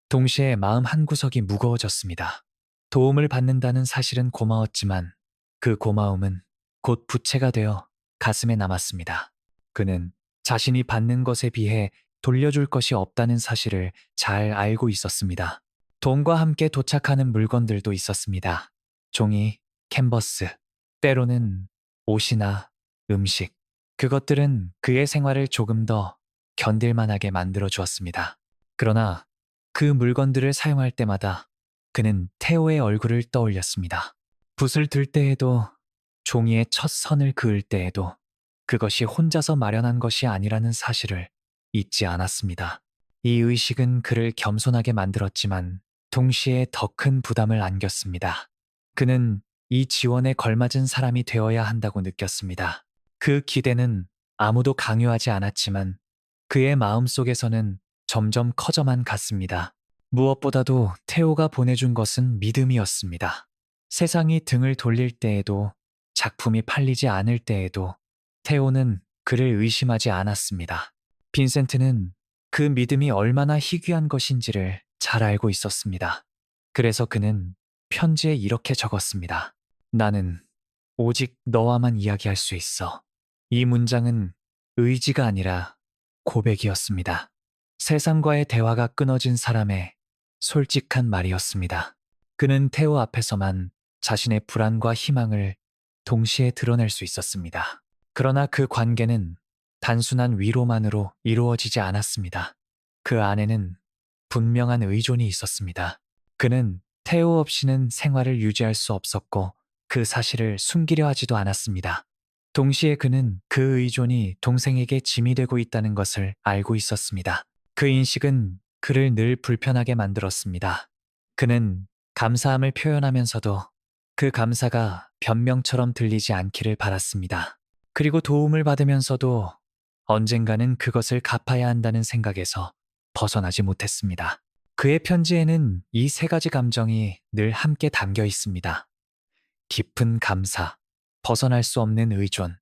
동시에 마음 한구석이 무거워졌습니다. 도움을 받는다는 사실은 고마웠지만 그 고마움은 곧 부채가 되어 가슴에 남았습니다. 그는 자신이 받는 것에 비해 돌려줄 것이 없다는 사실을 잘 알고 있었습니다. 돈과 함께 도착하는 물건들도 있었습니다. 종이, 캔버스, 때로는 옷이나 음식. 그것들은 그의 생활을 조금 더 견딜만하게 만들어 주었습니다. 그러나 그 물건들을 사용할 때마다 그는 테오의 얼굴을 떠올렸습니다. 붓을 들 때에도, 종이에 첫 선을 그을 때에도 그것이 혼자서 마련한 것이 아니라는 사실을 잊지 않았습니다. 이 의식은 그를 겸손하게 만들었지만 동시에 더 큰 부담을 안겼습니다. 그는 이 지원에 걸맞은 사람이 되어야 한다고 느꼈습니다. 그 기대는 아무도 강요하지 않았지만 그의 마음속에서는 점점 커져만 갔습니다. 무엇보다도 테오가 보내준 것은 믿음이었습니다. 세상이 등을 돌릴 때에도, 작품이 팔리지 않을 때에도 테오는 그를 의심하지 않았습니다. 빈센트는 그 믿음이 얼마나 희귀한 것인지를 잘 알고 있었습니다. 그래서 그는 편지에 이렇게 적었습니다. 나는 오직 너와만 이야기할 수 있어. 이 문장은 의지가 아니라 고백이었습니다. 세상과의 대화가 끊어진 사람의 솔직한 말이었습니다. 그는 테오 앞에서만 자신의 불안과 희망을 동시에 드러낼 수 있었습니다. 그러나 그 관계는 단순한 위로만으로 이루어지지 않았습니다. 그 안에는 분명한 의존이 있었습니다. 그는 테오 없이는 생활을 유지할 수 없었고 그 사실을 숨기려 하지도 않았습니다. 동시에 그는 그 의존이 동생에게 짐이 되고 있다는 것을 알고 있었습니다. 그 인식은 그를 늘 불편하게 만들었습니다. 그는 감사함을 표현하면서도 그 감사가 변명처럼 들리지 않기를 바랐습니다. 그리고 도움을 받으면서도 언젠가는 그것을 갚아야 한다는 생각에서 벗어나지 못했습니다. 그의 편지에는 이 세 가지 감정이 늘 함께 담겨 있습니다. 깊은 감사, 벗어날 수 없는 의존,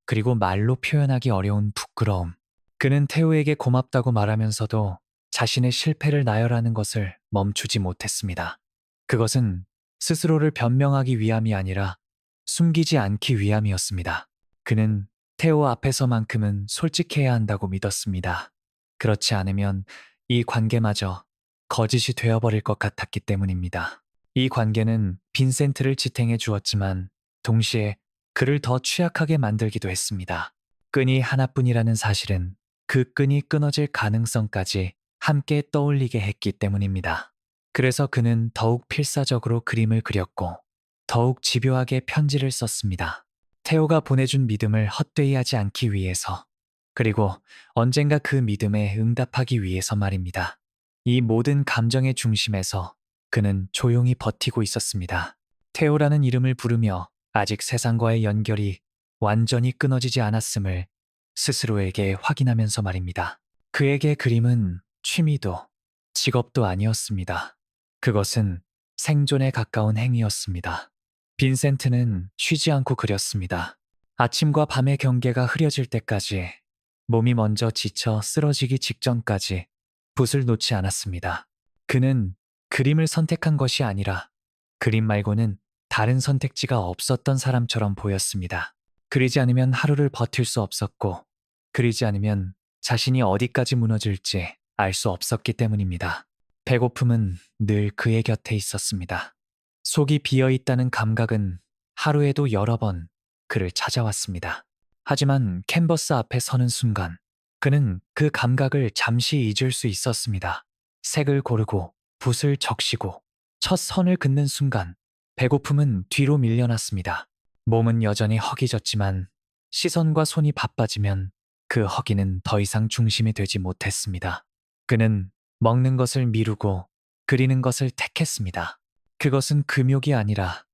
그리고 말로 표현하기 어려운 부끄러움. 그는 테오에게 고맙다고 말하면서도 자신의 실패를 나열하는 것을 멈추지 못했습니다. 그것은 스스로를 변명하기 위함이 아니라 숨기지 않기 위함이었습니다. 그는 테오 앞에서만큼은 솔직해야 한다고 믿었습니다. 그렇지 않으면 이 관계마저 거짓이 되어버릴 것 같았기 때문입니다. 이 관계는 빈센트를 지탱해 주었지만 동시에 그를 더 취약하게 만들기도 했습니다. 끈이 하나뿐이라는 사실은 그 끈이 끊어질 가능성까지 함께 떠올리게 했기 때문입니다. 그래서 그는 더욱 필사적으로 그림을 그렸고 더욱 집요하게 편지를 썼습니다. 테오가 보내준 믿음을 헛되이 하지 않기 위해서, 그리고 언젠가 그 믿음에 응답하기 위해서 말입니다. 이 모든 감정의 중심에서 그는 조용히 버티고 있었습니다. 테오라는 이름을 부르며 아직 세상과의 연결이 완전히 끊어지지 않았음을 스스로에게 확인하면서 말입니다. 그에게 그림은 취미도 직업도 아니었습니다. 그것은 생존에 가까운 행위였습니다. 빈센트는 쉬지 않고 그렸습니다. 아침과 밤의 경계가 흐려질 때까지, 몸이 먼저 지쳐 쓰러지기 직전까지 붓을 놓지 않았습니다. 그는 그림을 선택한 것이 아니라 그림 말고는 다른 선택지가 없었던 사람처럼 보였습니다. 그리지 않으면 하루를 버틸 수 없었고, 그리지 않으면 자신이 어디까지 무너질지 알 수 없었기 때문입니다. 배고픔은 늘 그의 곁에 있었습니다. 속이 비어 있다는 감각은 하루에도 여러 번 그를 찾아왔습니다. 하지만 캔버스 앞에 서는 순간 그는 그 감각을 잠시 잊을 수 있었습니다. 색을 고르고 붓을 적시고 첫 선을 긋는 순간 배고픔은 뒤로 밀려났습니다. 몸은 여전히 허기졌지만 시선과 손이 바빠지면 그 허기는 더 이상 중심이 되지 못했습니다. 그는 먹는 것을 미루고 그리는 것을 택했습니다. 그것은 금욕이 아니라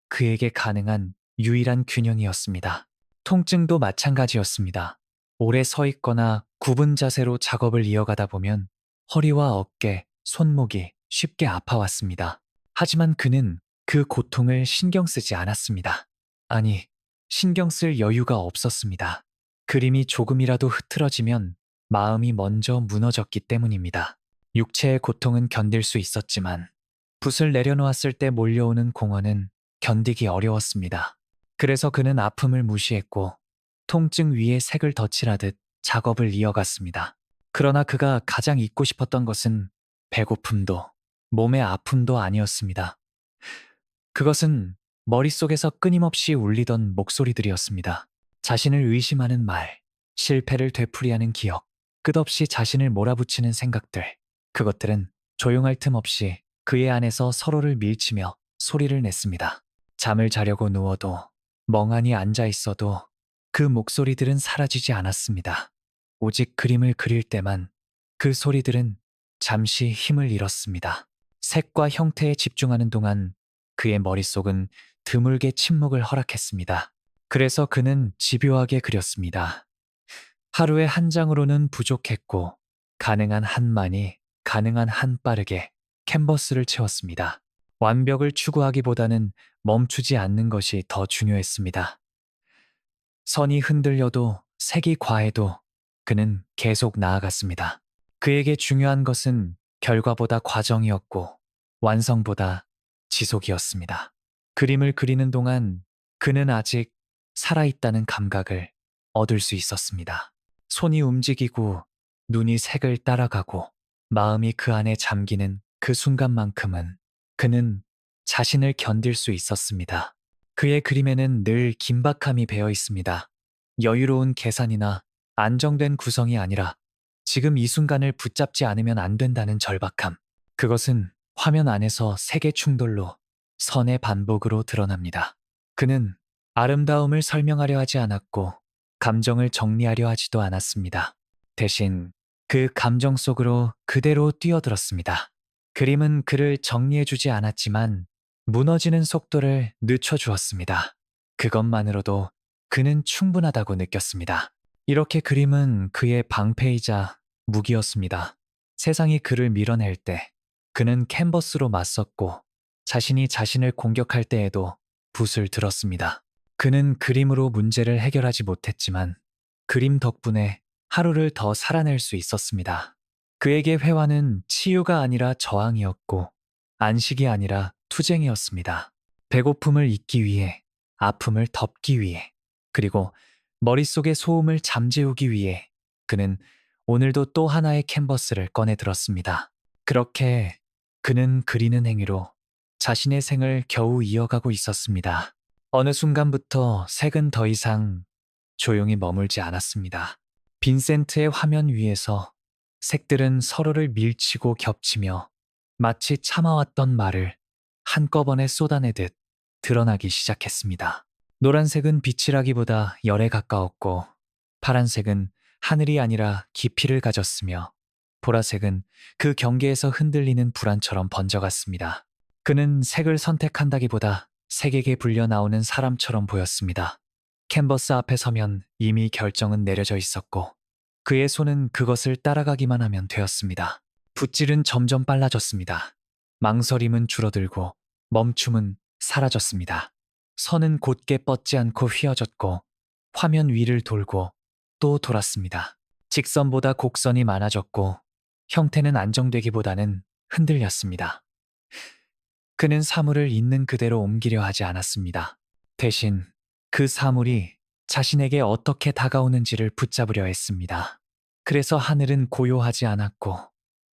그에게 가능한 유일한 균형이었습니다. 통증도 마찬가지였습니다. 오래 서 있거나 굽은 자세로 작업을 이어가다 보면 허리와 어깨, 손목이 쉽게 아파왔습니다. 하지만 그는 그 고통을 신경 쓰지 않았습니다. 아니, 신경 쓸 여유가 없었습니다. 그림이 조금이라도 흐트러지면 마음이 먼저 무너졌기 때문입니다. 육체의 고통은 견딜 수 있었지만 붓을 내려놓았을 때 몰려오는 공허는 견디기 어려웠습니다. 그래서 그는 아픔을 무시했고 통증 위에 색을 덧칠하듯 작업을 이어갔습니다. 그러나 그가 가장 잊고 싶었던 것은 배고픔도 몸의 아픔도 아니었습니다. 그것은 머릿속에서 끊임없이 울리던 목소리들이었습니다. 자신을 의심하는 말, 실패를 되풀이하는 기억, 끝없이 자신을 몰아붙이는 생각들. 그것들은 조용할 틈 없이 그의 안에서 서로를 밀치며 소리를 냈습니다. 잠을 자려고 누워도, 멍하니 앉아 있어도 그 목소리들은 사라지지 않았습니다. 오직 그림을 그릴 때만 그 소리들은 잠시 힘을 잃었습니다. 색과 형태에 집중하는 동안 그의 머릿속은 드물게 침묵을 허락했습니다. 그래서 그는 집요하게 그렸습니다. 하루에 한 장으로는 부족했고 가능한 한만이 가능한 한 빠르게 캔버스를 채웠습니다. 완벽을 추구하기보다는 멈추지 않는 것이 더 중요했습니다. 선이 흔들려도 색이 과해도 그는 계속 나아갔습니다. 그에게 중요한 것은 결과보다 과정이었고 완성보다 지속이었습니다. 그림을 그리는 동안 그는 아직 살아있다는 감각을 얻을 수 있었습니다. 손이 움직이고 눈이 색을 따라가고 마음이 그 안에 잠기는 그 순간만큼은 그는 자신을 견딜 수 있었습니다. 그의 그림에는 늘 긴박함이 배어 있습니다. 여유로운 계산이나 안정된 구성이 아니라 지금 이 순간을 붙잡지 않으면 안 된다는 절박함. 그것은 화면 안에서 색의 충돌로 선의 반복으로 드러납니다. 그는 아름다움을 설명하려 하지 않았고 감정을 정리하려 하지도 않았습니다. 대신 그 감정 속으로 그대로 뛰어들었습니다. 그림은 그를 정리해주지 않았지만 무너지는 속도를 늦춰주었습니다. 그것만으로도 그는 충분하다고 느꼈습니다. 이렇게 그림은 그의 방패이자 무기였습니다. 세상이 그를 밀어낼 때 그는 캔버스로 맞섰고 자신이 자신을 공격할 때에도 붓을 들었습니다. 그는 그림으로 문제를 해결하지 못했지만 그림 덕분에 하루를 더 살아낼 수 있었습니다. 그에게 회화는 치유가 아니라 저항이었고 안식이 아니라 투쟁이었습니다. 배고픔을 잊기 위해, 아픔을 덮기 위해, 그리고 머릿속의 소음을 잠재우기 위해 그는 오늘도 또 하나의 캔버스를 꺼내 들었습니다. 그렇게 그는 그리는 행위로 자신의 생을 겨우 이어가고 있었습니다. 어느 순간부터 색은 더 이상 조용히 머물지 않았습니다. 빈센트의 화면 위에서 색들은 서로를 밀치고 겹치며 마치 참아왔던 말을 한꺼번에 쏟아내듯 드러나기 시작했습니다. 노란색은 빛이라기보다 열에 가까웠고 파란색은 하늘이 아니라 깊이를 가졌으며 보라색은 그 경계에서 흔들리는 불안처럼 번져갔습니다. 그는 색을 선택한다기보다 색에게 불려 나오는 사람처럼 보였습니다. 캔버스 앞에 서면 이미 결정은 내려져 있었고 그의 손은 그것을 따라가기만 하면 되었습니다. 붓질은 점점 빨라졌습니다. 망설임은 줄어들고 멈춤은 사라졌습니다. 선은 곧게 뻗지 않고 휘어졌고 화면 위를 돌고 또 돌았습니다. 직선보다 곡선이 많아졌고 형태는 안정되기보다는 흔들렸습니다. 그는 사물을 있는 그대로 옮기려 하지 않았습니다. 대신 그 사물이 자신에게 어떻게 다가오는지를 붙잡으려 했습니다. 그래서 하늘은 고요하지 않았고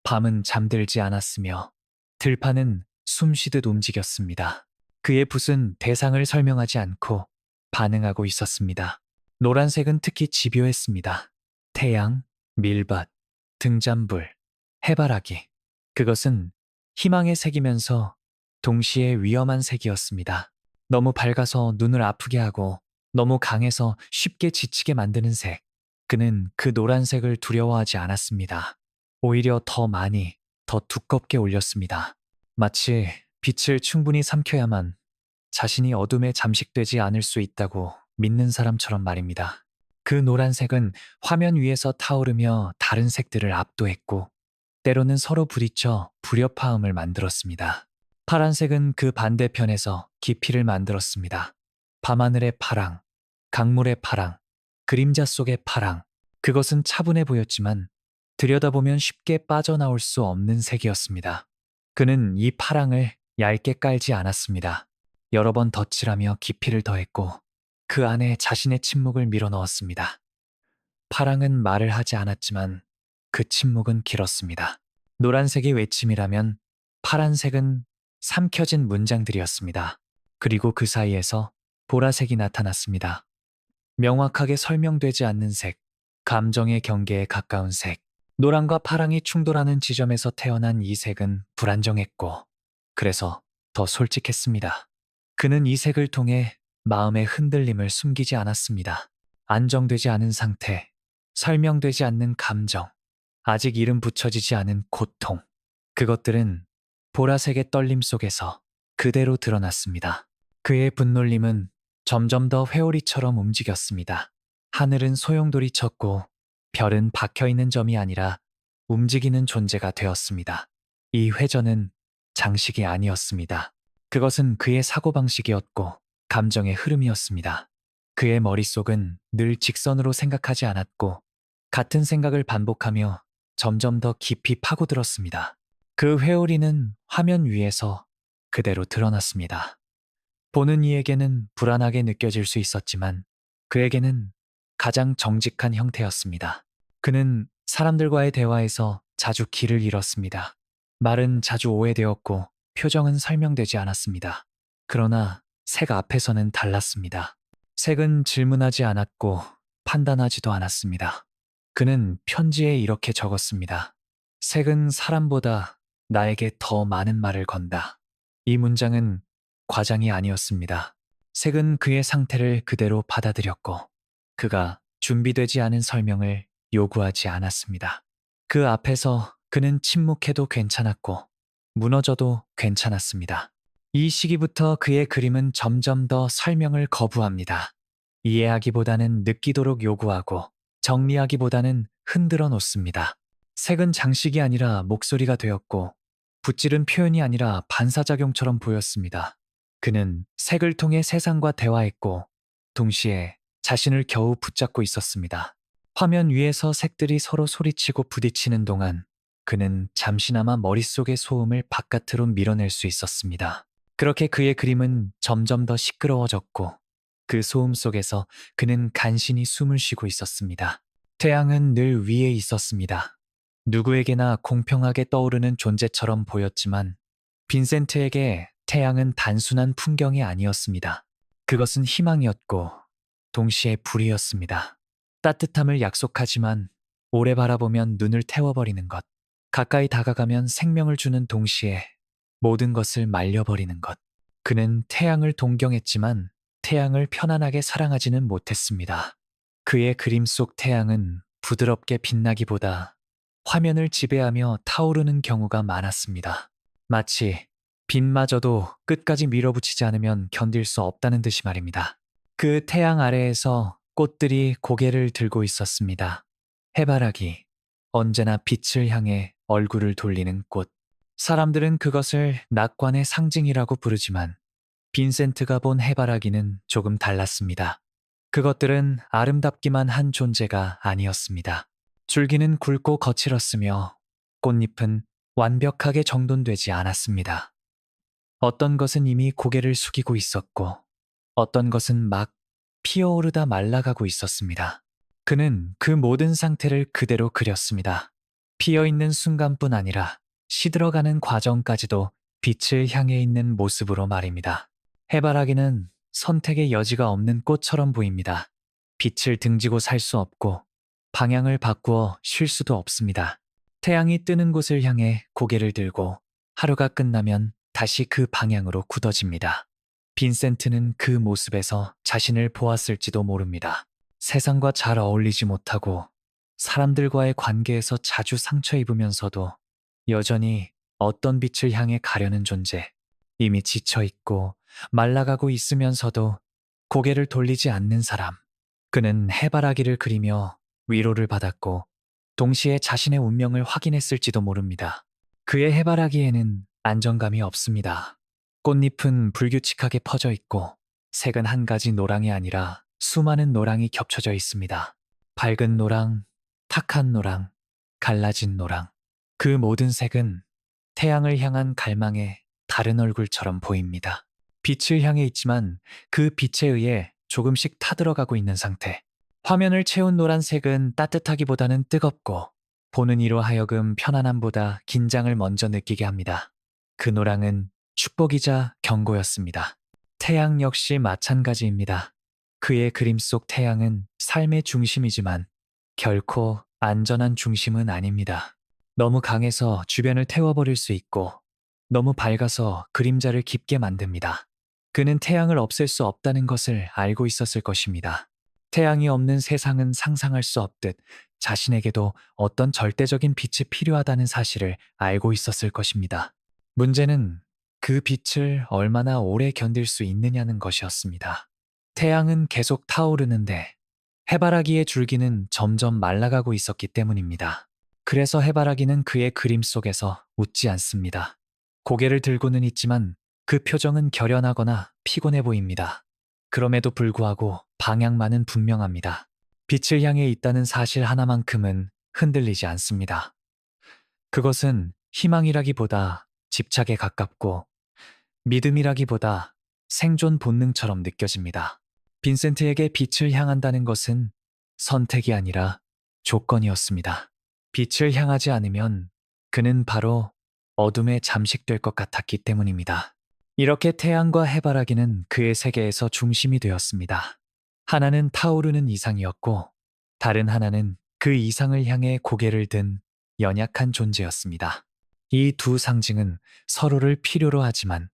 밤은 잠들지 않았으며 들판은 숨쉬듯 움직였습니다. 그의 붓은 대상을 설명하지 않고 반응하고 있었습니다. 노란색은 특히 집요했습니다. 태양, 밀밭, 등잔불, 해바라기. 그것은 희망의 색이면서 동시에 위험한 색이었습니다. 너무 밝아서 눈을 아프게 하고 너무 강해서 쉽게 지치게 만드는 색. 그는 그 노란색을 두려워하지 않았습니다. 오히려 더 많이, 더 두껍게 올렸습니다. 마치 빛을 충분히 삼켜야만 자신이 어둠에 잠식되지 않을 수 있다고 믿는 사람처럼 말입니다. 그 노란색은 화면 위에서 타오르며 다른 색들을 압도했고 때로는 서로 부딪혀 불협화음을 만들었습니다. 파란색은 그 반대편에서 깊이를 만들었습니다. 밤하늘의 파랑, 강물의 파랑, 그림자 속의 파랑. 그것은 차분해 보였지만 들여다보면 쉽게 빠져나올 수 없는 색이었습니다. 그는 이 파랑을 얇게 깔지 않았습니다. 여러 번 덧칠하며 깊이를 더했고 그 안에 자신의 침묵을 밀어 넣었습니다. 파랑은 말을 하지 않았지만 그 침묵은 길었습니다. 노란색이 외침이라면 파란색은 삼켜진 문장들이었습니다. 그리고 그 사이에서 보라색이 나타났습니다. 명확하게 설명되지 않는 색, 감정의 경계에 가까운 색. 노랑과 파랑이 충돌하는 지점에서 태어난 이 색은 불안정했고, 그래서 더 솔직했습니다. 그는 이 색을 통해 마음의 흔들림을 숨기지 않았습니다. 안정되지 않은 상태, 설명되지 않는 감정, 아직 이름 붙여지지 않은 고통. 그것들은 보라색의 떨림 속에서 그대로 드러났습니다. 그의 분놀림은 점점 더 회오리처럼 움직였습니다. 하늘은 소용돌이 쳤고 별은 박혀있는 점이 아니라 움직이는 존재가 되었습니다. 이 회전은 장식이 아니었습니다. 그것은 그의 사고방식이었고 감정의 흐름이었습니다. 그의 머릿속은 늘 직선으로 생각하지 않았고 같은 생각을 반복하며 점점 더 깊이 파고들었습니다. 그 회오리는 화면 위에서 그대로 드러났습니다. 보는 이에게는 불안하게 느껴질 수 있었지만 그에게는 가장 정직한 형태였습니다. 그는 사람들과의 대화에서 자주 길을 잃었습니다. 말은 자주 오해되었고 표정은 설명되지 않았습니다. 그러나 색 앞에서는 달랐습니다. 색은 질문하지 않았고 판단하지도 않았습니다. 그는 편지에 이렇게 적었습니다. 색은 사람보다 나에게 더 많은 말을 건다. 이 문장은 과장이 아니었습니다. 색은 그의 상태를 그대로 받아들였고 그가 준비되지 않은 설명을 요구하지 않았습니다. 그 앞에서 그는 침묵해도 괜찮았고 무너져도 괜찮았습니다. 이 시기부터 그의 그림은 점점 더 설명을 거부합니다. 이해하기보다는 느끼도록 요구하고 정리하기보다는 흔들어 놓습니다. 색은 장식이 아니라 목소리가 되었고 붓질은 표현이 아니라 반사작용처럼 보였습니다. 그는 색을 통해 세상과 대화했고 동시에 자신을 겨우 붙잡고 있었습니다. 화면 위에서 색들이 서로 소리치고 부딪히는 동안 그는 잠시나마 머릿속의 소음을 바깥으로 밀어낼 수 있었습니다. 그렇게 그의 그림은 점점 더 시끄러워졌고 그 소음 속에서 그는 간신히 숨을 쉬고 있었습니다. 태양은 늘 위에 있었습니다. 누구에게나 공평하게 떠오르는 존재처럼 보였지만 빈센트에게 태양은 단순한 풍경이 아니었습니다. 그것은 희망이었고 동시에 불이었습니다. 따뜻함을 약속하지만 오래 바라보면 눈을 태워버리는 것. 가까이 다가가면 생명을 주는 동시에 모든 것을 말려버리는 것. 그는 태양을 동경했지만 태양을 편안하게 사랑하지는 못했습니다. 그의 그림 속 태양은 부드럽게 빛나기보다 화면을 지배하며 타오르는 경우가 많았습니다. 마치 빛마저도 끝까지 밀어붙이지 않으면 견딜 수 없다는 듯이 말입니다. 그 태양 아래에서 꽃들이 고개를 들고 있었습니다. 해바라기, 언제나 빛을 향해 얼굴을 돌리는 꽃. 사람들은 그것을 낙관의 상징이라고 부르지만 빈센트가 본 해바라기는 조금 달랐습니다. 그것들은 아름답기만 한 존재가 아니었습니다. 줄기는 굵고 거칠었으며 꽃잎은 완벽하게 정돈되지 않았습니다. 어떤 것은 이미 고개를 숙이고 있었고 어떤 것은 막 피어오르다 말라가고 있었습니다. 그는 그 모든 상태를 그대로 그렸습니다. 피어있는 순간뿐 아니라 시들어가는 과정까지도 빛을 향해 있는 모습으로 말입니다. 해바라기는 선택의 여지가 없는 꽃처럼 보입니다. 빛을 등지고 살 수 없고 방향을 바꾸어 쉴 수도 없습니다. 태양이 뜨는 곳을 향해 고개를 들고 하루가 끝나면 다시 그 방향으로 굳어집니다. 빈센트는 그 모습에서 자신을 보았을지도 모릅니다. 세상과 잘 어울리지 못하고 사람들과의 관계에서 자주 상처 입으면서도 여전히 어떤 빛을 향해 가려는 존재. 이미 지쳐있고 말라가고 있으면서도 고개를 돌리지 않는 사람. 그는 해바라기를 그리며 위로를 받았고 동시에 자신의 운명을 확인했을지도 모릅니다. 그의 해바라기에는 안정감이 없습니다. 꽃잎은 불규칙하게 퍼져 있고 색은 한 가지 노랑이 아니라 수많은 노랑이 겹쳐져 있습니다. 밝은 노랑, 탁한 노랑, 갈라진 노랑. 그 모든 색은 태양을 향한 갈망의 다른 얼굴처럼 보입니다. 빛을 향해 있지만 그 빛에 의해 조금씩 타들어가고 있는 상태. 화면을 채운 노란색은 따뜻하기보다는 뜨겁고 보는 이로 하여금 편안함보다 긴장을 먼저 느끼게 합니다. 그 노랑은 축복이자 경고였습니다. 태양 역시 마찬가지입니다. 그의 그림 속 태양은 삶의 중심이지만 결코 안전한 중심은 아닙니다. 너무 강해서 주변을 태워버릴 수 있고 너무 밝아서 그림자를 깊게 만듭니다. 그는 태양을 없앨 수 없다는 것을 알고 있었을 것입니다. 태양이 없는 세상은 상상할 수 없듯 자신에게도 어떤 절대적인 빛이 필요하다는 사실을 알고 있었을 것입니다. 문제는 그 빛을 얼마나 오래 견딜 수 있느냐는 것이었습니다. 태양은 계속 타오르는데 해바라기의 줄기는 점점 말라가고 있었기 때문입니다. 그래서 해바라기는 그의 그림 속에서 웃지 않습니다. 고개를 들고는 있지만 그 표정은 결연하거나 피곤해 보입니다. 그럼에도 불구하고 방향만은 분명합니다. 빛을 향해 있다는 사실 하나만큼은 흔들리지 않습니다. 그것은 희망이라기보다 집착에 가깝고 믿음이라기보다 생존 본능처럼 느껴집니다. 빈센트에게 빛을 향한다는 것은 선택이 아니라 조건이었습니다. 빛을 향하지 않으면 그는 바로 어둠에 잠식될 것 같았기 때문입니다. 이렇게 태양과 해바라기는 그의 세계에서 중심이 되었습니다. 하나는 타오르는 이상이었고 다른 하나는 그 이상을 향해 고개를 든 연약한 존재였습니다. 이 두 상징은 서로를 필요로 하지만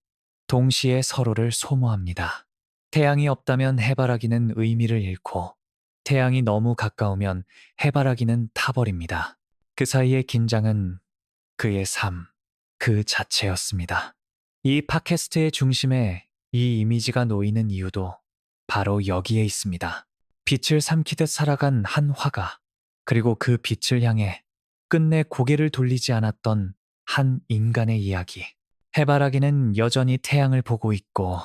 동시에 서로를 소모합니다. 태양이 없다면 해바라기는 의미를 잃고 태양이 너무 가까우면 해바라기는 타버립니다. 그 사이의 긴장은 그의 삶, 그 자체였습니다. 이 팟캐스트의 중심에 이 이미지가 놓이는 이유도 바로 여기에 있습니다. 빛을 삼키듯 살아간 한 화가, 그리고 그 빛을 향해 끝내 고개를 돌리지 않았던 한 인간의 이야기. 해바라기는 여전히 태양을 보고 있고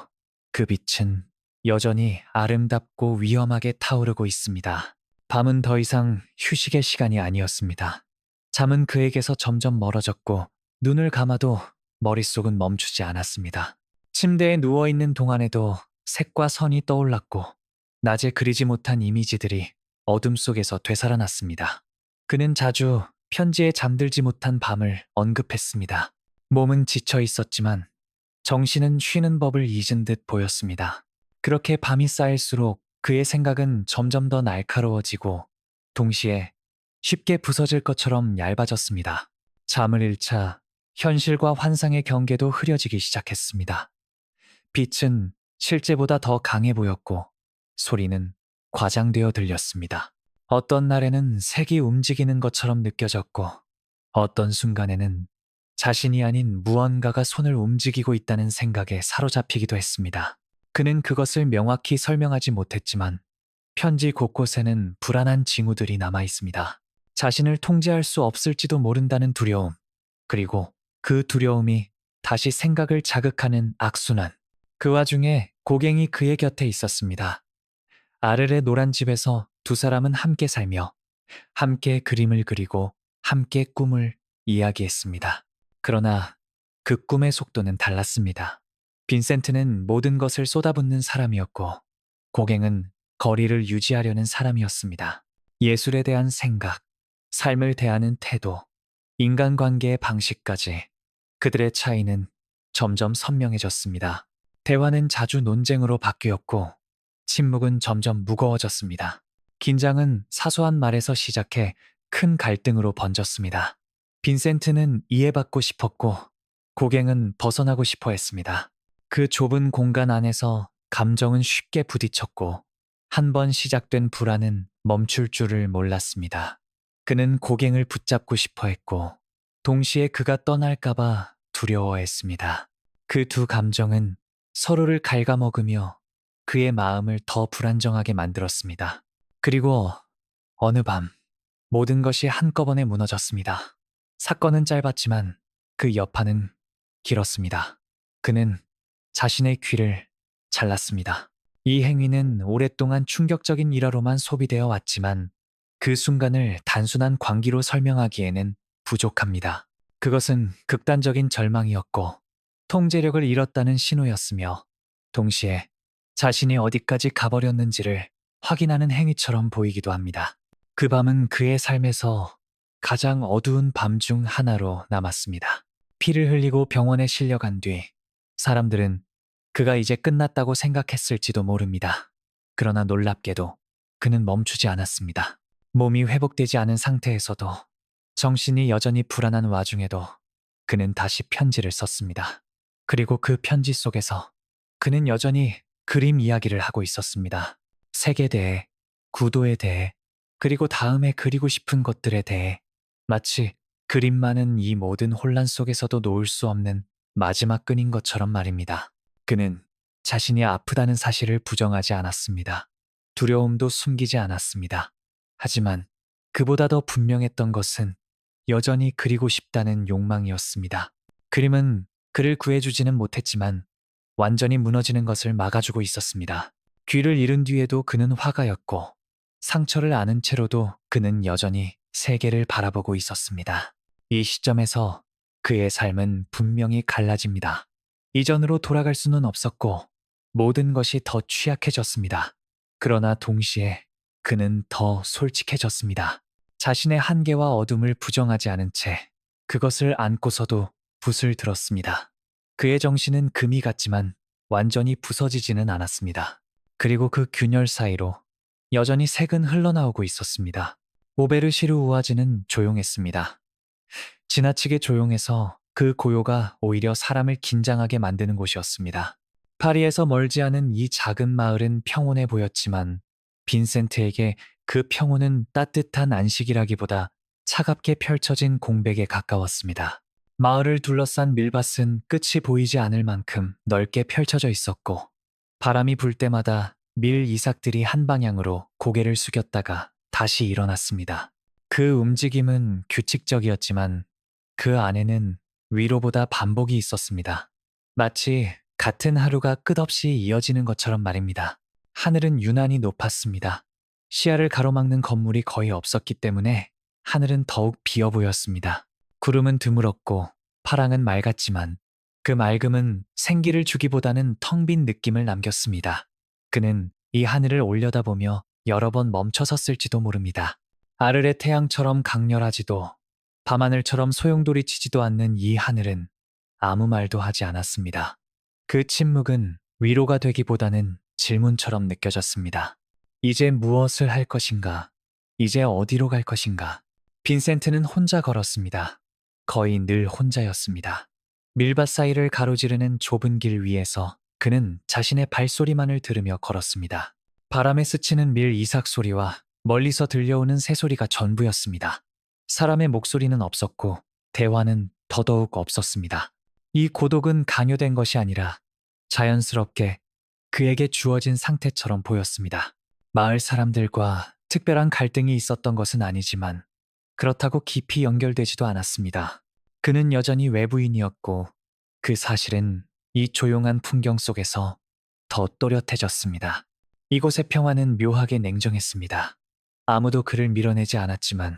그 빛은 여전히 아름답고 위험하게 타오르고 있습니다. 밤은 더 이상 휴식의 시간이 아니었습니다. 잠은 그에게서 점점 멀어졌고 눈을 감아도 머릿속은 멈추지 않았습니다. 침대에 누워있는 동안에도 색과 선이 떠올랐고 낮에 그리지 못한 이미지들이 어둠 속에서 되살아났습니다. 그는 자주 편지에 잠들지 못한 밤을 언급했습니다. 몸은 지쳐 있었지만 정신은 쉬는 법을 잊은 듯 보였습니다. 그렇게 밤이 쌓일수록 그의 생각은 점점 더 날카로워지고 동시에 쉽게 부서질 것처럼 얇아졌습니다. 잠을 잃자 현실과 환상의 경계도 흐려지기 시작했습니다. 빛은 실제보다 더 강해 보였고 소리는 과장되어 들렸습니다. 어떤 날에는 색이 움직이는 것처럼 느껴졌고 어떤 순간에는 자신이 아닌 무언가가 손을 움직이고 있다는 생각에 사로잡히기도 했습니다. 그는 그것을 명확히 설명하지 못했지만 편지 곳곳에는 불안한 징후들이 남아 있습니다. 자신을 통제할 수 없을지도 모른다는 두려움, 그리고 그 두려움이 다시 생각을 자극하는 악순환. 그 와중에 고갱이 그의 곁에 있었습니다. 아르레 노란 집에서 두 사람은 함께 살며 함께 그림을 그리고 함께 꿈을 이야기했습니다. 그러나 그 꿈의 속도는 달랐습니다. 빈센트는 모든 것을 쏟아붓는 사람이었고 고갱은 거리를 유지하려는 사람이었습니다. 예술에 대한 생각, 삶을 대하는 태도, 인간관계의 방식까지 그들의 차이는 점점 선명해졌습니다. 대화는 자주 논쟁으로 바뀌었고 침묵은 점점 무거워졌습니다. 긴장은 사소한 말에서 시작해 큰 갈등으로 번졌습니다. 빈센트는 이해받고 싶었고 고갱은 벗어나고 싶어 했습니다. 그 좁은 공간 안에서 감정은 쉽게 부딪혔고 한 번 시작된 불안은 멈출 줄을 몰랐습니다. 그는 고갱을 붙잡고 싶어 했고 동시에 그가 떠날까봐 두려워했습니다. 그 두 감정은 서로를 갉아먹으며 그의 마음을 더 불안정하게 만들었습니다. 그리고 어느 밤 모든 것이 한꺼번에 무너졌습니다. 사건은 짧았지만 그 여파는 길었습니다. 그는 자신의 귀를 잘랐습니다. 이 행위는 오랫동안 충격적인 일화로만 소비되어 왔지만 그 순간을 단순한 광기로 설명하기에는 부족합니다. 그것은 극단적인 절망이었고 통제력을 잃었다는 신호였으며 동시에 자신이 어디까지 가버렸는지를 확인하는 행위처럼 보이기도 합니다. 그 밤은 그의 삶에서 가장 어두운 밤 중 하나로 남았습니다. 피를 흘리고 병원에 실려간 뒤 사람들은 그가 이제 끝났다고 생각했을지도 모릅니다. 그러나 놀랍게도 그는 멈추지 않았습니다. 몸이 회복되지 않은 상태에서도 정신이 여전히 불안한 와중에도 그는 다시 편지를 썼습니다. 그리고 그 편지 속에서 그는 여전히 그림 이야기를 하고 있었습니다. 색에 대해, 구도에 대해, 그리고 다음에 그리고 싶은 것들에 대해 마치 그림만은 이 모든 혼란 속에서도 놓을 수 없는 마지막 끈인 것처럼 말입니다. 그는 자신이 아프다는 사실을 부정하지 않았습니다. 두려움도 숨기지 않았습니다. 하지만 그보다 더 분명했던 것은 여전히 그리고 싶다는 욕망이었습니다. 그림은 그를 구해주지는 못했지만 완전히 무너지는 것을 막아주고 있었습니다. 귀를 잃은 뒤에도 그는 화가였고 상처를 안은 채로도 그는 여전히 세계를 바라보고 있었습니다. 이 시점에서 그의 삶은 분명히 갈라집니다. 이전으로 돌아갈 수는 없었고 모든 것이 더 취약해졌습니다. 그러나 동시에 그는 더 솔직해졌습니다. 자신의 한계와 어둠을 부정하지 않은 채 그것을 안고서도 붓을 들었습니다. 그의 정신은 금이 같지만 완전히 부서지지는 않았습니다. 그리고 그 균열 사이로 여전히 색은 흘러나오고 있었습니다. 오베르시르 우아지는 조용했습니다. 지나치게 조용해서 그 고요가 오히려 사람을 긴장하게 만드는 곳이었습니다. 파리에서 멀지 않은 이 작은 마을은 평온해 보였지만 빈센트에게 그 평온은 따뜻한 안식이라기보다 차갑게 펼쳐진 공백에 가까웠습니다. 마을을 둘러싼 밀밭은 끝이 보이지 않을 만큼 넓게 펼쳐져 있었고 바람이 불 때마다 밀 이삭들이 한 방향으로 고개를 숙였다가 다시 일어났습니다. 그 움직임은 규칙적이었지만 그 안에는 위로보다 반복이 있었습니다. 마치 같은 하루가 끝없이 이어지는 것처럼 말입니다. 하늘은 유난히 높았습니다. 시야를 가로막는 건물이 거의 없었기 때문에 하늘은 더욱 비어 보였습니다. 구름은 드물었고 파랑은 맑았지만 그 맑음은 생기를 주기보다는 텅 빈 느낌을 남겼습니다. 그는 이 하늘을 올려다보며 여러 번 멈춰섰을지도 모릅니다. 아르레 태양처럼 강렬하지도 밤하늘처럼 소용돌이치지도 않는 이 하늘은 아무 말도 하지 않았습니다. 그 침묵은 위로가 되기보다는 질문처럼 느껴졌습니다. 이제 무엇을 할 것인가? 이제 어디로 갈 것인가? 빈센트는 혼자 걸었습니다. 거의 늘 혼자였습니다. 밀밭 사이를 가로지르는 좁은 길 위에서 그는 자신의 발소리만을 들으며 걸었습니다. 바람에 스치는 밀 이삭 소리와 멀리서 들려오는 새소리가 전부였습니다. 사람의 목소리는 없었고 대화는 더더욱 없었습니다. 이 고독은 강요된 것이 아니라 자연스럽게 그에게 주어진 상태처럼 보였습니다. 마을 사람들과 특별한 갈등이 있었던 것은 아니지만 그렇다고 깊이 연결되지도 않았습니다. 그는 여전히 외부인이었고 그 사실은 이 조용한 풍경 속에서 더 또렷해졌습니다. 이곳의 평화는 묘하게 냉정했습니다. 아무도 그를 밀어내지 않았지만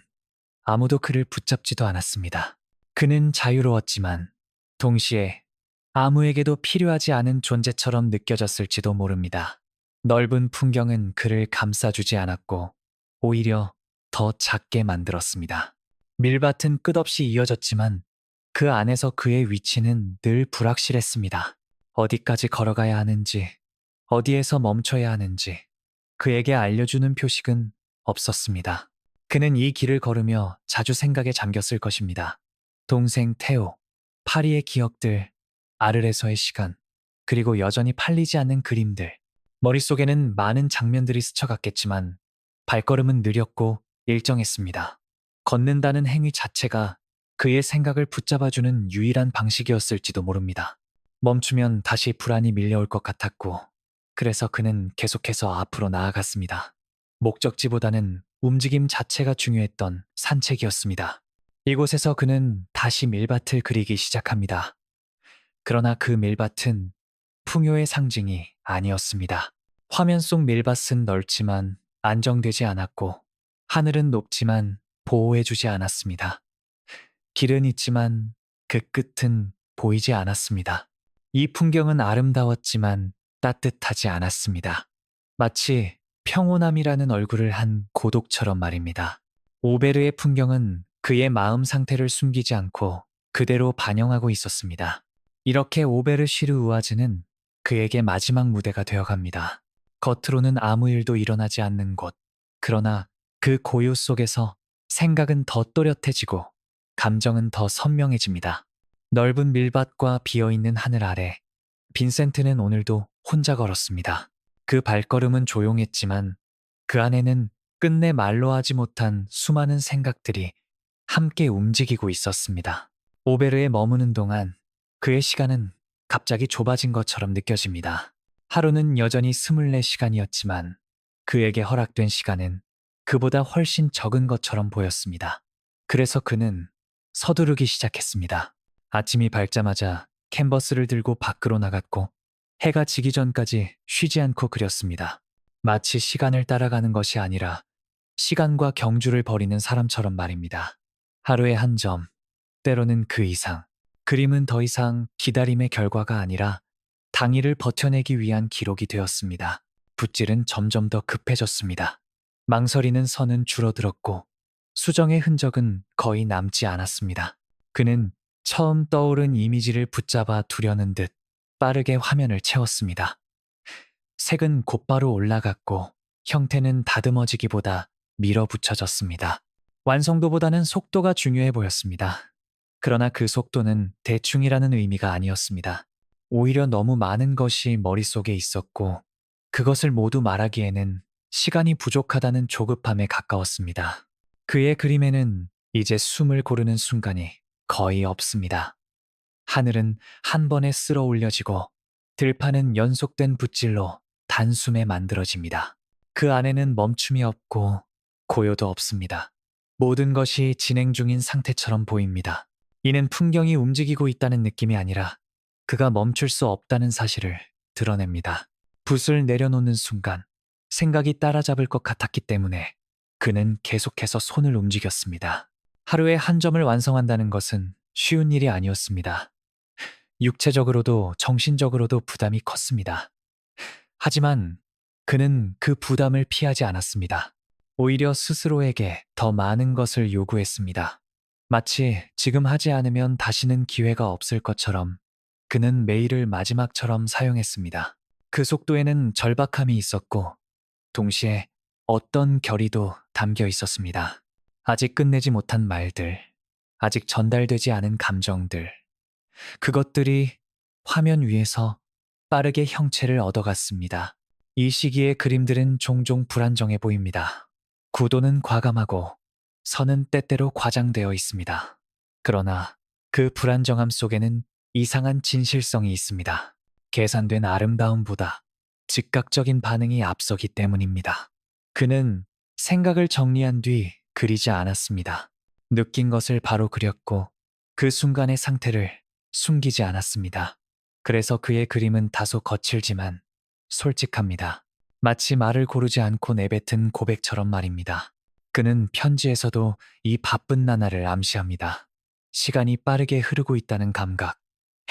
아무도 그를 붙잡지도 않았습니다. 그는 자유로웠지만 동시에 아무에게도 필요하지 않은 존재처럼 느껴졌을지도 모릅니다. 넓은 풍경은 그를 감싸주지 않았고 오히려 더 작게 만들었습니다. 밀밭은 끝없이 이어졌지만 그 안에서 그의 위치는 늘 불확실했습니다. 어디까지 걸어가야 하는지, 어디에서 멈춰야 하는지 그에게 알려주는 표식은 없었습니다. 그는 이 길을 걸으며 자주 생각에 잠겼을 것입니다. 동생 테오, 파리의 기억들, 아르레서의 시간, 그리고 여전히 팔리지 않는 그림들. 머릿속에는 많은 장면들이 스쳐갔겠지만 발걸음은 느렸고 일정했습니다. 걷는다는 행위 자체가 그의 생각을 붙잡아주는 유일한 방식이었을지도 모릅니다. 멈추면 다시 불안이 밀려올 것 같았고 그래서 그는 계속해서 앞으로 나아갔습니다. 목적지보다는 움직임 자체가 중요했던 산책이었습니다. 이곳에서 그는 다시 밀밭을 그리기 시작합니다. 그러나 그 밀밭은 풍요의 상징이 아니었습니다. 화면 속 밀밭은 넓지만 안정되지 않았고 하늘은 높지만 보호해주지 않았습니다. 길은 있지만 그 끝은 보이지 않았습니다. 이 풍경은 아름다웠지만 따뜻하지 않았습니다. 마치 평온함이라는 얼굴을 한 고독처럼 말입니다. 오베르의 풍경은 그의 마음 상태를 숨기지 않고 그대로 반영하고 있었습니다. 이렇게 오베르 시르 우아즈는 그에게 마지막 무대가 되어갑니다. 겉으로는 아무 일도 일어나지 않는 곳. 그러나 그 고요 속에서 생각은 더 또렷해지고 감정은 더 선명해집니다. 넓은 밀밭과 비어있는 하늘 아래 빈센트는 오늘도 혼자 걸었습니다. 그 발걸음은 조용했지만 그 안에는 끝내 말로 하지 못한 수많은 생각들이 함께 움직이고 있었습니다. 오베르에 머무는 동안 그의 시간은 갑자기 좁아진 것처럼 느껴집니다. 하루는 여전히 24시간이었지만 그에게 허락된 시간은 그보다 훨씬 적은 것처럼 보였습니다. 그래서 그는 서두르기 시작했습니다. 아침이 밝자마자 캔버스를 들고 밖으로 나갔고 해가 지기 전까지 쉬지 않고 그렸습니다. 마치 시간을 따라가는 것이 아니라 시간과 경주를 벌이는 사람처럼 말입니다. 하루에 한 점, 때로는 그 이상. 그림은 더 이상 기다림의 결과가 아니라 당일을 버텨내기 위한 기록이 되었습니다. 붓질은 점점 더 급해졌습니다. 망설이는 선은 줄어들었고 수정의 흔적은 거의 남지 않았습니다. 그는 처음 떠오른 이미지를 붙잡아 두려는 듯 빠르게 화면을 채웠습니다. 색은 곧바로 올라갔고 형태는 다듬어지기보다 밀어붙여졌습니다. 완성도보다는 속도가 중요해 보였습니다. 그러나 그 속도는 대충이라는 의미가 아니었습니다. 오히려 너무 많은 것이 머릿속에 있었고 그것을 모두 말하기에는 시간이 부족하다는 조급함에 가까웠습니다. 그의 그림에는 이제 숨을 고르는 순간이 거의 없습니다. 하늘은 한 번에 쓸어 올려지고 들판은 연속된 붓질로 단숨에 만들어집니다. 그 안에는 멈춤이 없고 고요도 없습니다. 모든 것이 진행 중인 상태처럼 보입니다. 이는 풍경이 움직이고 있다는 느낌이 아니라 그가 멈출 수 없다는 사실을 드러냅니다. 붓을 내려놓는 순간 생각이 따라잡을 것 같았기 때문에 그는 계속해서 손을 움직였습니다. 하루에 한 점을 완성한다는 것은 쉬운 일이 아니었습니다. 육체적으로도 정신적으로도 부담이 컸습니다. 하지만 그는 그 부담을 피하지 않았습니다. 오히려 스스로에게 더 많은 것을 요구했습니다. 마치 지금 하지 않으면 다시는 기회가 없을 것처럼 그는 매일을 마지막처럼 사용했습니다. 그 속도에는 절박함이 있었고 동시에 어떤 결의도 담겨 있었습니다. 아직 끝내지 못한 말들, 아직 전달되지 않은 감정들, 그것들이 화면 위에서 빠르게 형체를 얻어갔습니다. 이 시기의 그림들은 종종 불안정해 보입니다. 구도는 과감하고 선은 때때로 과장되어 있습니다. 그러나 그 불안정함 속에는 이상한 진실성이 있습니다. 계산된 아름다움보다 즉각적인 반응이 앞서기 때문입니다. 그는 생각을 정리한 뒤 그리지 않았습니다. 느낀 것을 바로 그렸고 그 순간의 상태를 숨기지 않았습니다. 그래서 그의 그림은 다소 거칠지만 솔직합니다. 마치 말을 고르지 않고 내뱉은 고백처럼 말입니다. 그는 편지에서도 이 바쁜 나날을 암시합니다. 시간이 빠르게 흐르고 있다는 감각,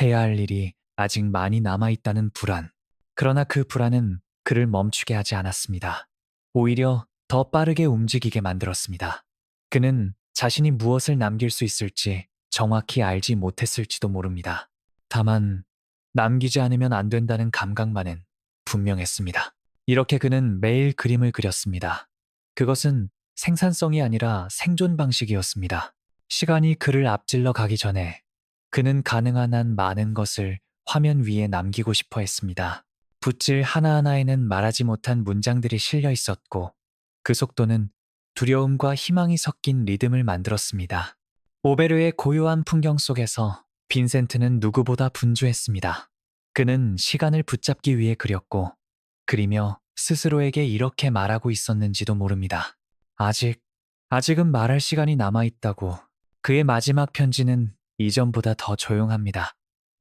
해야 할 일이 아직 많이 남아있다는 불안. 그러나 그 불안은 그를 멈추게 하지 않았습니다. 오히려 더 빠르게 움직이게 만들었습니다. 그는 자신이 무엇을 남길 수 있을지 정확히 알지 못했을지도 모릅니다. 다만 남기지 않으면 안 된다는 감각만은 분명했습니다. 이렇게 그는 매일 그림을 그렸습니다. 그것은 생산성이 아니라 생존 방식이었습니다. 시간이 그를 앞질러 가기 전에 그는 가능한 한 많은 것을 화면 위에 남기고 싶어 했습니다. 붓질 하나하나에는 말하지 못한 문장들이 실려 있었고 그 속도는 두려움과 희망이 섞인 리듬을 만들었습니다. 오베르의 고요한 풍경 속에서 빈센트는 누구보다 분주했습니다. 그는 시간을 붙잡기 위해 그렸고 그리며 스스로에게 이렇게 말하고 있었는지도 모릅니다. 아직은 말할 시간이 남아있다고. 그의 마지막 편지는 이전보다 더 조용합니다.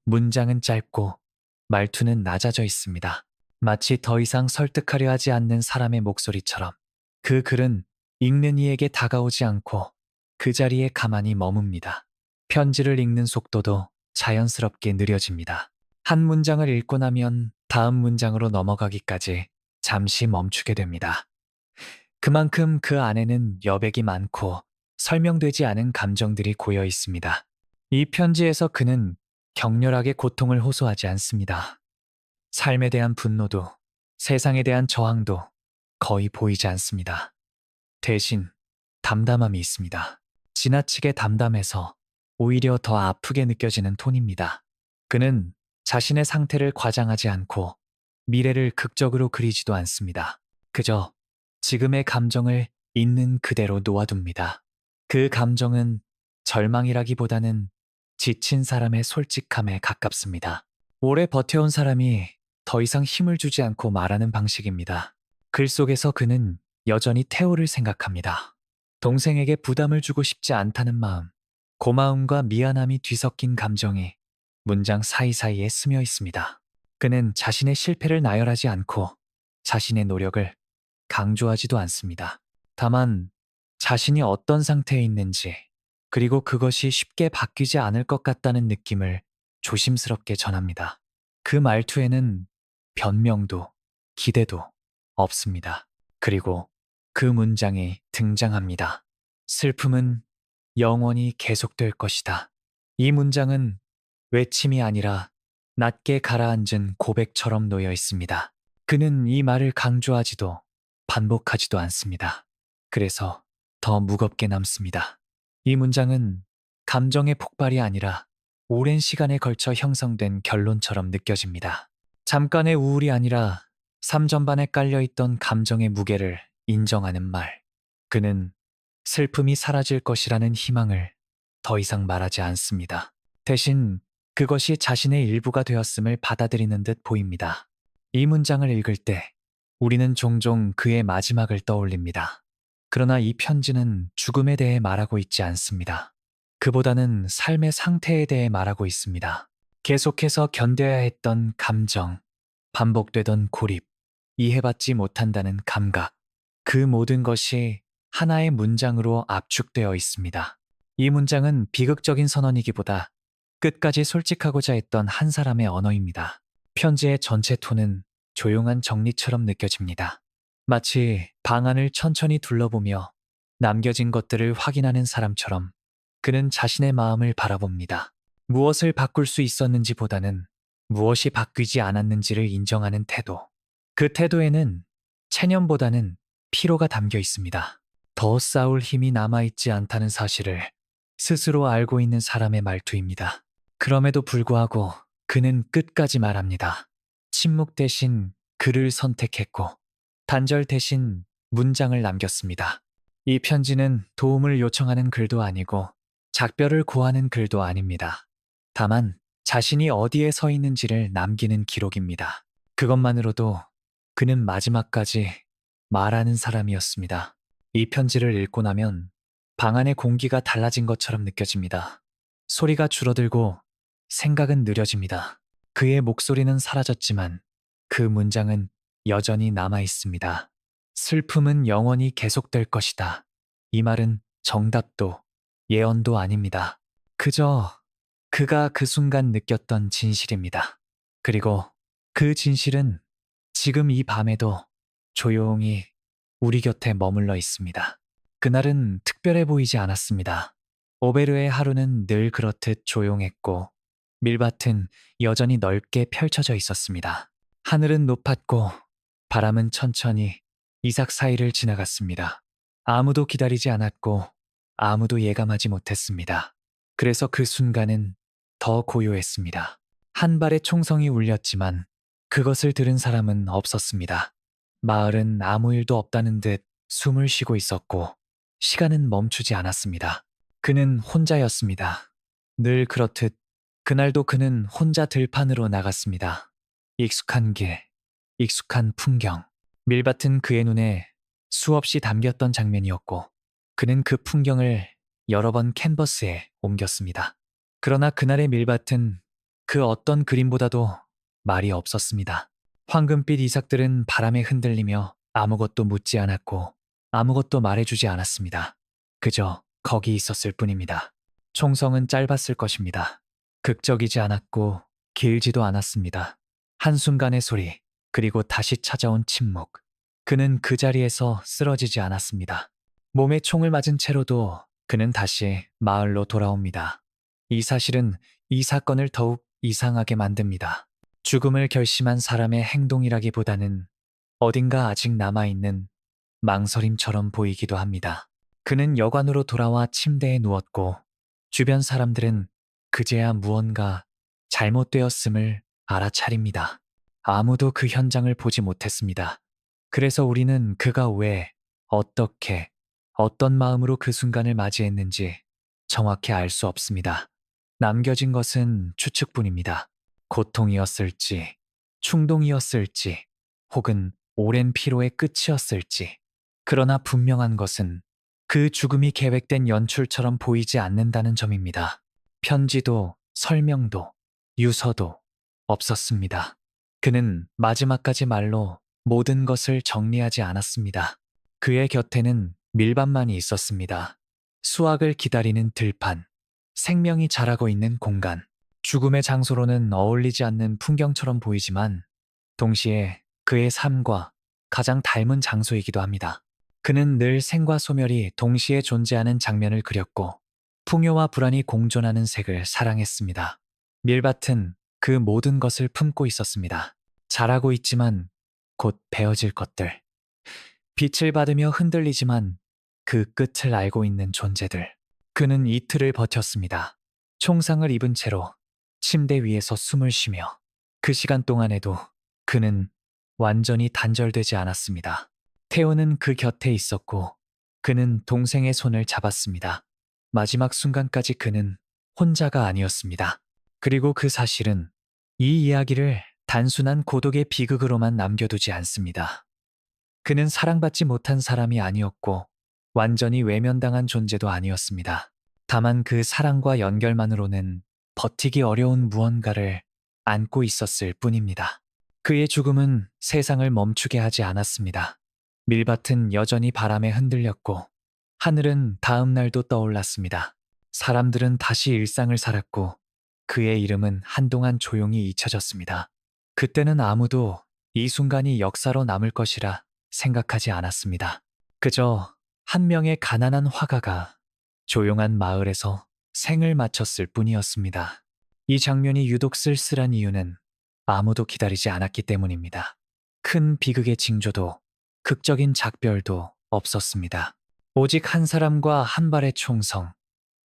문장은 짧고 말투는 낮아져 있습니다. 마치 더 이상 설득하려 하지 않는 사람의 목소리처럼. 그 글은 읽는 이에게 다가오지 않고 그 자리에 가만히 머뭅니다. 편지를 읽는 속도도 자연스럽게 느려집니다. 한 문장을 읽고 나면 다음 문장으로 넘어가기까지 잠시 멈추게 됩니다. 그만큼 그 안에는 여백이 많고 설명되지 않은 감정들이 고여 있습니다. 이 편지에서 그는 격렬하게 고통을 호소하지 않습니다. 삶에 대한 분노도 세상에 대한 저항도 거의 보이지 않습니다. 대신 담담함이 있습니다. 지나치게 담담해서 오히려 더 아프게 느껴지는 톤입니다. 그는 자신의 상태를 과장하지 않고 미래를 극적으로 그리지도 않습니다. 그저 지금의 감정을 있는 그대로 놓아둡니다. 그 감정은 절망이라기보다는 지친 사람의 솔직함에 가깝습니다. 오래 버텨온 사람이 더 이상 힘을 주지 않고 말하는 방식입니다. 글 속에서 그는 여전히 태호를 생각합니다. 동생에게 부담을 주고 싶지 않다는 마음, 고마움과 미안함이 뒤섞인 감정이 문장 사이사이에 스며 있습니다. 그는 자신의 실패를 나열하지 않고 자신의 노력을 강조하지도 않습니다. 다만 자신이 어떤 상태에 있는지, 그리고 그것이 쉽게 바뀌지 않을 것 같다는 느낌을 조심스럽게 전합니다. 그 말투에는 변명도 기대도 없습니다. 그리고 그 문장이 등장합니다. 슬픔은 영원히 계속될 것이다. 이 문장은 외침이 아니라 낮게 가라앉은 고백처럼 놓여 있습니다. 그는 이 말을 강조하지도 반복하지도 않습니다. 그래서 더 무겁게 남습니다. 이 문장은 감정의 폭발이 아니라 오랜 시간에 걸쳐 형성된 결론처럼 느껴집니다. 잠깐의 우울이 아니라 삶 전반에 깔려있던 감정의 무게를 인정하는 말. 그는 슬픔이 사라질 것이라는 희망을 더 이상 말하지 않습니다. 대신 그것이 자신의 일부가 되었음을 받아들이는 듯 보입니다. 이 문장을 읽을 때 우리는 종종 그의 마지막을 떠올립니다. 그러나 이 편지는 죽음에 대해 말하고 있지 않습니다. 그보다는 삶의 상태에 대해 말하고 있습니다. 계속해서 견뎌야 했던 감정, 반복되던 고립, 이해받지 못한다는 감각, 그 모든 것이 하나의 문장으로 압축되어 있습니다. 이 문장은 비극적인 선언이기보다 끝까지 솔직하고자 했던 한 사람의 언어입니다. 편지의 전체 톤은 조용한 정리처럼 느껴집니다. 마치 방안을 천천히 둘러보며 남겨진 것들을 확인하는 사람처럼 그는 자신의 마음을 바라봅니다. 무엇을 바꿀 수 있었는지보다는 무엇이 바뀌지 않았는지를 인정하는 태도. 그 태도에는 체념보다는 피로가 담겨 있습니다. 더 싸울 힘이 남아있지 않다는 사실을 스스로 알고 있는 사람의 말투입니다. 그럼에도 불구하고 그는 끝까지 말합니다. 침묵 대신 글을 선택했고 단절 대신 문장을 남겼습니다. 이 편지는 도움을 요청하는 글도 아니고 작별을 고하는 글도 아닙니다. 다만 자신이 어디에 서 있는지를 남기는 기록입니다. 그것만으로도 그는 마지막까지 말하는 사람이었습니다. 이 편지를 읽고 나면 방 안의 공기가 달라진 것처럼 느껴집니다. 소리가 줄어들고 생각은 느려집니다. 그의 목소리는 사라졌지만 그 문장은 여전히 남아 있습니다. 슬픔은 영원히 계속될 것이다. 이 말은 정답도 예언도 아닙니다. 그저 그가 그 순간 느꼈던 진실입니다. 그리고 그 진실은 지금 이 밤에도 조용히 우리 곁에 머물러 있습니다. 그날은 특별해 보이지 않았습니다. 오베르의 하루는 늘 그렇듯 조용했고 밀밭은 여전히 넓게 펼쳐져 있었습니다. 하늘은 높았고 바람은 천천히 이삭 사이를 지나갔습니다. 아무도 기다리지 않았고 아무도 예감하지 못했습니다. 그래서 그 순간은 더 고요했습니다. 한 발의 총성이 울렸지만 그것을 들은 사람은 없었습니다. 마을은 아무 일도 없다는 듯 숨을 쉬고 있었고 시간은 멈추지 않았습니다. 그는 혼자였습니다. 늘 그렇듯 그날도 그는 혼자 들판으로 나갔습니다. 익숙한 길, 익숙한 풍경, 밀밭은 그의 눈에 수없이 담겼던 장면이었고 그는 그 풍경을 여러 번 캔버스에 옮겼습니다. 그러나 그날의 밀밭은 그 어떤 그림보다도 말이 없었습니다. 황금빛 이삭들은 바람에 흔들리며 아무것도 묻지 않았고 아무것도 말해주지 않았습니다. 그저 거기 있었을 뿐입니다. 총성은 짧았을 것입니다. 극적이지 않았고 길지도 않았습니다. 한순간의 소리, 그리고 다시 찾아온 침묵. 그는 그 자리에서 쓰러지지 않았습니다. 몸에 총을 맞은 채로도 그는 다시 마을로 돌아옵니다. 이 사실은 이 사건을 더욱 이상하게 만듭니다. 죽음을 결심한 사람의 행동이라기보다는 어딘가 아직 남아있는 망설임처럼 보이기도 합니다. 그는 여관으로 돌아와 침대에 누웠고 주변 사람들은 그제야 무언가 잘못되었음을 알아차립니다. 아무도 그 현장을 보지 못했습니다. 그래서 우리는 그가 왜, 어떻게, 어떤 마음으로 그 순간을 맞이했는지 정확히 알 수 없습니다. 남겨진 것은 추측뿐입니다. 고통이었을지, 충동이었을지, 혹은 오랜 피로의 끝이었을지. 그러나 분명한 것은 그 죽음이 계획된 연출처럼 보이지 않는다는 점입니다. 편지도 설명도 유서도 없었습니다. 그는 마지막까지 말로 모든 것을 정리하지 않았습니다. 그의 곁에는 밀밭만이 있었습니다. 수확을 기다리는 들판, 생명이 자라고 있는 공간, 죽음의 장소로는 어울리지 않는 풍경처럼 보이지만 동시에 그의 삶과 가장 닮은 장소이기도 합니다. 그는 늘 생과 소멸이 동시에 존재하는 장면을 그렸고 풍요와 불안이 공존하는 색을 사랑했습니다. 밀밭은 그 모든 것을 품고 있었습니다. 자라고 있지만 곧 베어질 것들. 빛을 받으며 흔들리지만 그 끝을 알고 있는 존재들. 그는 이틀을 버텼습니다. 총상을 입은 채로 침대 위에서 숨을 쉬며 그 시간 동안에도 그는 완전히 단절되지 않았습니다. 태호는 그 곁에 있었고 그는 동생의 손을 잡았습니다. 마지막 순간까지 그는 혼자가 아니었습니다. 그리고 그 사실은 이 이야기를 단순한 고독의 비극으로만 남겨두지 않습니다. 그는 사랑받지 못한 사람이 아니었고 완전히 외면당한 존재도 아니었습니다. 다만 그 사랑과 연결만으로는 버티기 어려운 무언가를 안고 있었을 뿐입니다. 그의 죽음은 세상을 멈추게 하지 않았습니다. 밀밭은 여전히 바람에 흔들렸고 하늘은 다음 날도 떠올랐습니다. 사람들은 다시 일상을 살았고 그의 이름은 한동안 조용히 잊혀졌습니다. 그때는 아무도 이 순간이 역사로 남을 것이라 생각하지 않았습니다. 그저 한 명의 가난한 화가가 조용한 마을에서 생을 마쳤을 뿐이었습니다. 이 장면이 유독 쓸쓸한 이유는 아무도 기다리지 않았기 때문입니다. 큰 비극의 징조도 극적인 작별도 없었습니다. 오직 한 사람과 한 발의 총성,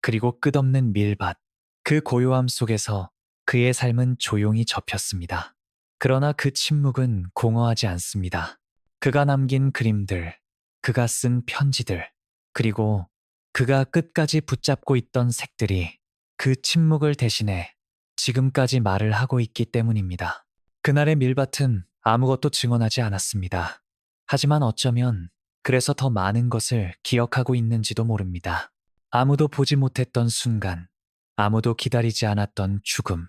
그리고 끝없는 밀밭, 그 고요함 속에서 그의 삶은 조용히 접혔습니다. 그러나 그 침묵은 공허하지 않습니다. 그가 남긴 그림들, 그가 쓴 편지들, 그리고 그가 끝까지 붙잡고 있던 색들이 그 침묵을 대신해 지금까지 말을 하고 있기 때문입니다. 그날의 밀밭은 아무것도 증언하지 않았습니다. 하지만 어쩌면 그래서 더 많은 것을 기억하고 있는지도 모릅니다. 아무도 보지 못했던 순간, 아무도 기다리지 않았던 죽음.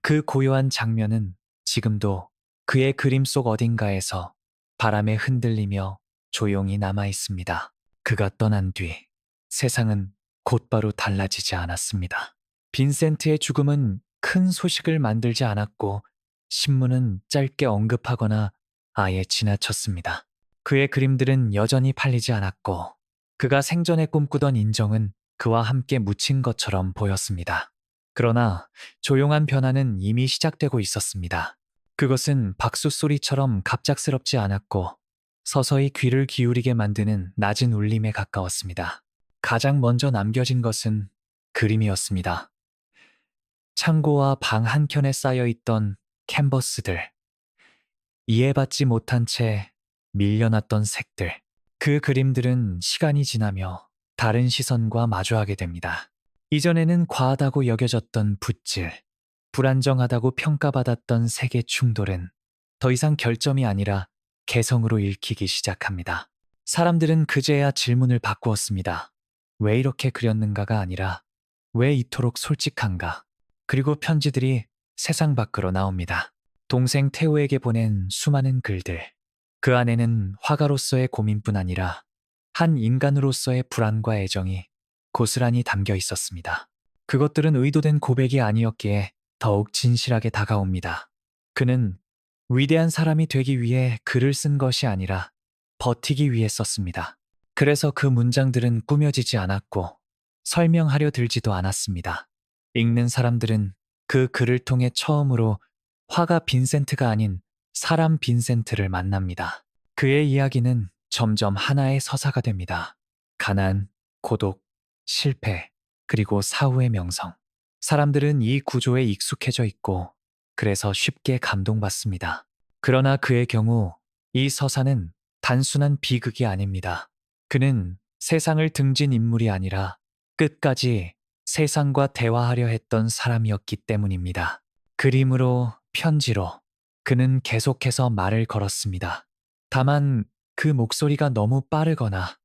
그 고요한 장면은 지금도 그의 그림 속 어딘가에서 바람에 흔들리며 조용히 남아 있습니다. 그가 떠난 뒤 세상은 곧바로 달라지지 않았습니다. 빈센트의 죽음은 큰 소식을 만들지 않았고 신문은 짧게 언급하거나 아예 지나쳤습니다. 그의 그림들은 여전히 팔리지 않았고 그가 생전에 꿈꾸던 인정은 그와 함께 묻힌 것처럼 보였습니다. 그러나 조용한 변화는 이미 시작되고 있었습니다. 그것은 박수 소리처럼 갑작스럽지 않았고 서서히 귀를 기울이게 만드는 낮은 울림에 가까웠습니다. 가장 먼저 남겨진 것은 그림이었습니다. 창고와 방 한켠에 쌓여있던 캔버스들, 이해받지 못한 채 밀려났던 색들, 그 그림들은 시간이 지나며 다른 시선과 마주하게 됩니다. 이전에는 과하다고 여겨졌던 붓질, 불안정하다고 평가받았던 색의 충돌은 더 이상 결점이 아니라 개성으로 읽히기 시작합니다. 사람들은 그제야 질문을 바꾸었습니다. 왜 이렇게 그렸는가가 아니라 왜 이토록 솔직한가? 그리고 편지들이 세상 밖으로 나옵니다. 동생 태호에게 보낸 수많은 글들. 그 안에는 화가로서의 고민뿐 아니라 한 인간으로서의 불안과 애정이 고스란히 담겨 있었습니다. 그것들은 의도된 고백이 아니었기에 더욱 진실하게 다가옵니다. 그는 위대한 사람이 되기 위해 글을 쓴 것이 아니라 버티기 위해 썼습니다. 그래서 그 문장들은 꾸며지지 않았고 설명하려 들지도 않았습니다. 읽는 사람들은 그 글을 통해 처음으로 화가 빈센트가 아닌 사람 빈센트를 만납니다. 그의 이야기는 점점 하나의 서사가 됩니다. 가난, 고독, 실패, 그리고 사후의 명성. 사람들은 이 구조에 익숙해져 있고 그래서 쉽게 감동받습니다. 그러나 그의 경우 이 서사는 단순한 비극이 아닙니다. 그는 세상을 등진 인물이 아니라 끝까지 세상과 대화하려 했던 사람이었기 때문입니다. 그림으로, 편지로 그는 계속해서 말을 걸었습니다. 다만 그 목소리가 너무 빠르거나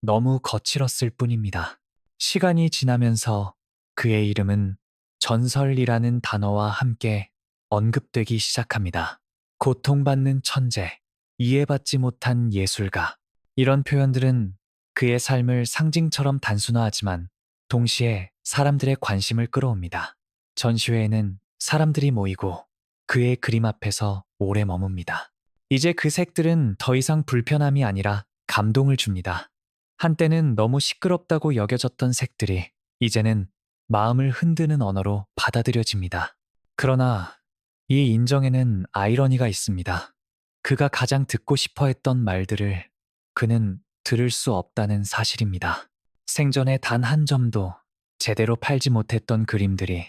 너무 거칠었을 뿐입니다. 시간이 지나면서 그의 이름은 전설이라는 단어와 함께 언급되기 시작합니다. 고통받는 천재, 이해받지 못한 예술가. 이런 표현들은 그의 삶을 상징처럼 단순화하지만 동시에 사람들의 관심을 끌어옵니다. 전시회에는 사람들이 모이고 그의 그림 앞에서 오래 머뭅니다. 이제 그 색들은 더 이상 불편함이 아니라 감동을 줍니다. 한때는 너무 시끄럽다고 여겨졌던 색들이 이제는 마음을 흔드는 언어로 받아들여집니다. 그러나 이 인정에는 아이러니가 있습니다. 그가 가장 듣고 싶어 했던 말들을 그는 들을 수 없다는 사실입니다. 생전에 단 한 점도 제대로 팔지 못했던 그림들이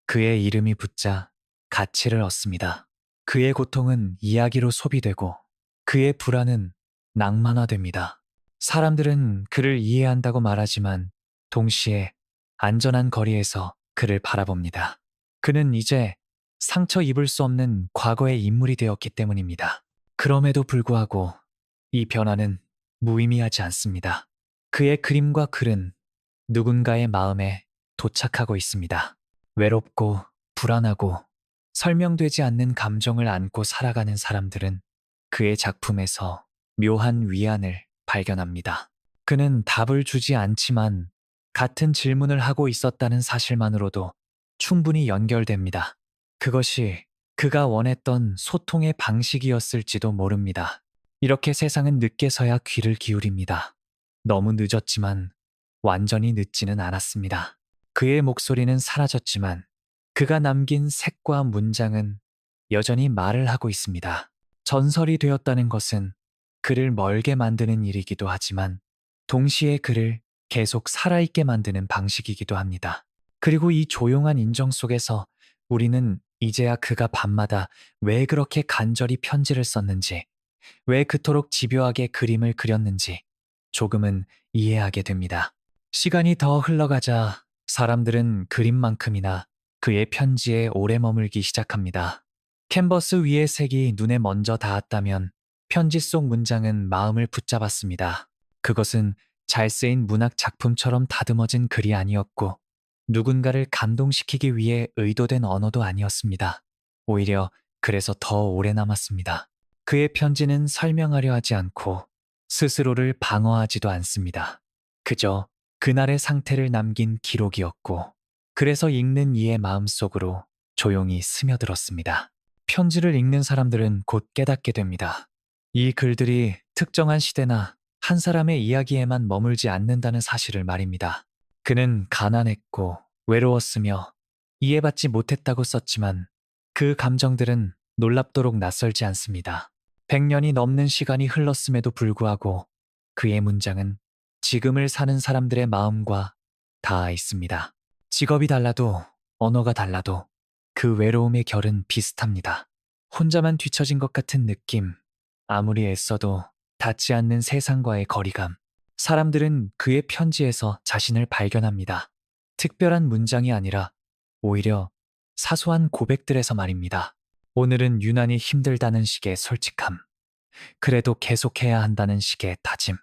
그의 이름이 붙자 가치를 얻습니다. 그의 고통은 이야기로 소비되고 그의 불안은 낭만화됩니다. 사람들은 그를 이해한다고 말하지만 동시에 안전한 거리에서 그를 바라봅니다. 그는 이제 상처 입을 수 없는 과거의 인물이 되었기 때문입니다. 그럼에도 불구하고 이 변화는 무의미하지 않습니다. 그의 그림과 글은 누군가의 마음에 도착하고 있습니다. 외롭고 불안하고 설명되지 않는 감정을 안고 살아가는 사람들은 그의 작품에서 묘한 위안을 발견합니다. 그는 답을 주지 않지만 같은 질문을 하고 있었다는 사실만으로도 충분히 연결됩니다. 그것이 그가 원했던 소통의 방식이었을지도 모릅니다. 이렇게 세상은 늦게서야 귀를 기울입니다. 너무 늦었지만 완전히 늦지는 않았습니다. 그의 목소리는 사라졌지만 그가 남긴 색과 문장은 여전히 말을 하고 있습니다. 전설이 되었다는 것은 그를 멀게 만드는 일이기도 하지만 동시에 그를 계속 살아있게 만드는 방식이기도 합니다. 그리고 이 조용한 인정 속에서 우리는 이제야 그가 밤마다 왜 그렇게 간절히 편지를 썼는지, 왜 그토록 집요하게 그림을 그렸는지 조금은 이해하게 됩니다. 시간이 더 흘러가자 사람들은 그림만큼이나 그의 편지에 오래 머물기 시작합니다. 캔버스 위의 색이 눈에 먼저 닿았다면 편지 속 문장은 마음을 붙잡았습니다. 그것은 잘 쓰인 문학 작품처럼 다듬어진 글이 아니었고 누군가를 감동시키기 위해 의도된 언어도 아니었습니다. 오히려 그래서 더 오래 남았습니다. 그의 편지는 설명하려 하지 않고 스스로를 방어하지도 않습니다. 그저 그날의 상태를 남긴 기록이었고 그래서 읽는 이의 마음속으로 조용히 스며들었습니다. 편지를 읽는 사람들은 곧 깨닫게 됩니다. 이 글들이 특정한 시대나 한 사람의 이야기에만 머물지 않는다는 사실을 말입니다. 그는 가난했고 외로웠으며 이해받지 못했다고 썼지만 그 감정들은 놀랍도록 낯설지 않습니다. 100년이 넘는 시간이 흘렀음에도 불구하고 그의 문장은 지금을 사는 사람들의 마음과 닿아 있습니다. 직업이 달라도 언어가 달라도 그 외로움의 결은 비슷합니다. 혼자만 뒤처진 것 같은 느낌, 아무리 애써도 닿지 않는 세상과의 거리감. 사람들은 그의 편지에서 자신을 발견합니다. 특별한 문장이 아니라 오히려 사소한 고백들에서 말입니다. 오늘은 유난히 힘들다는 식의 솔직함. 그래도 계속해야 한다는 식의 다짐.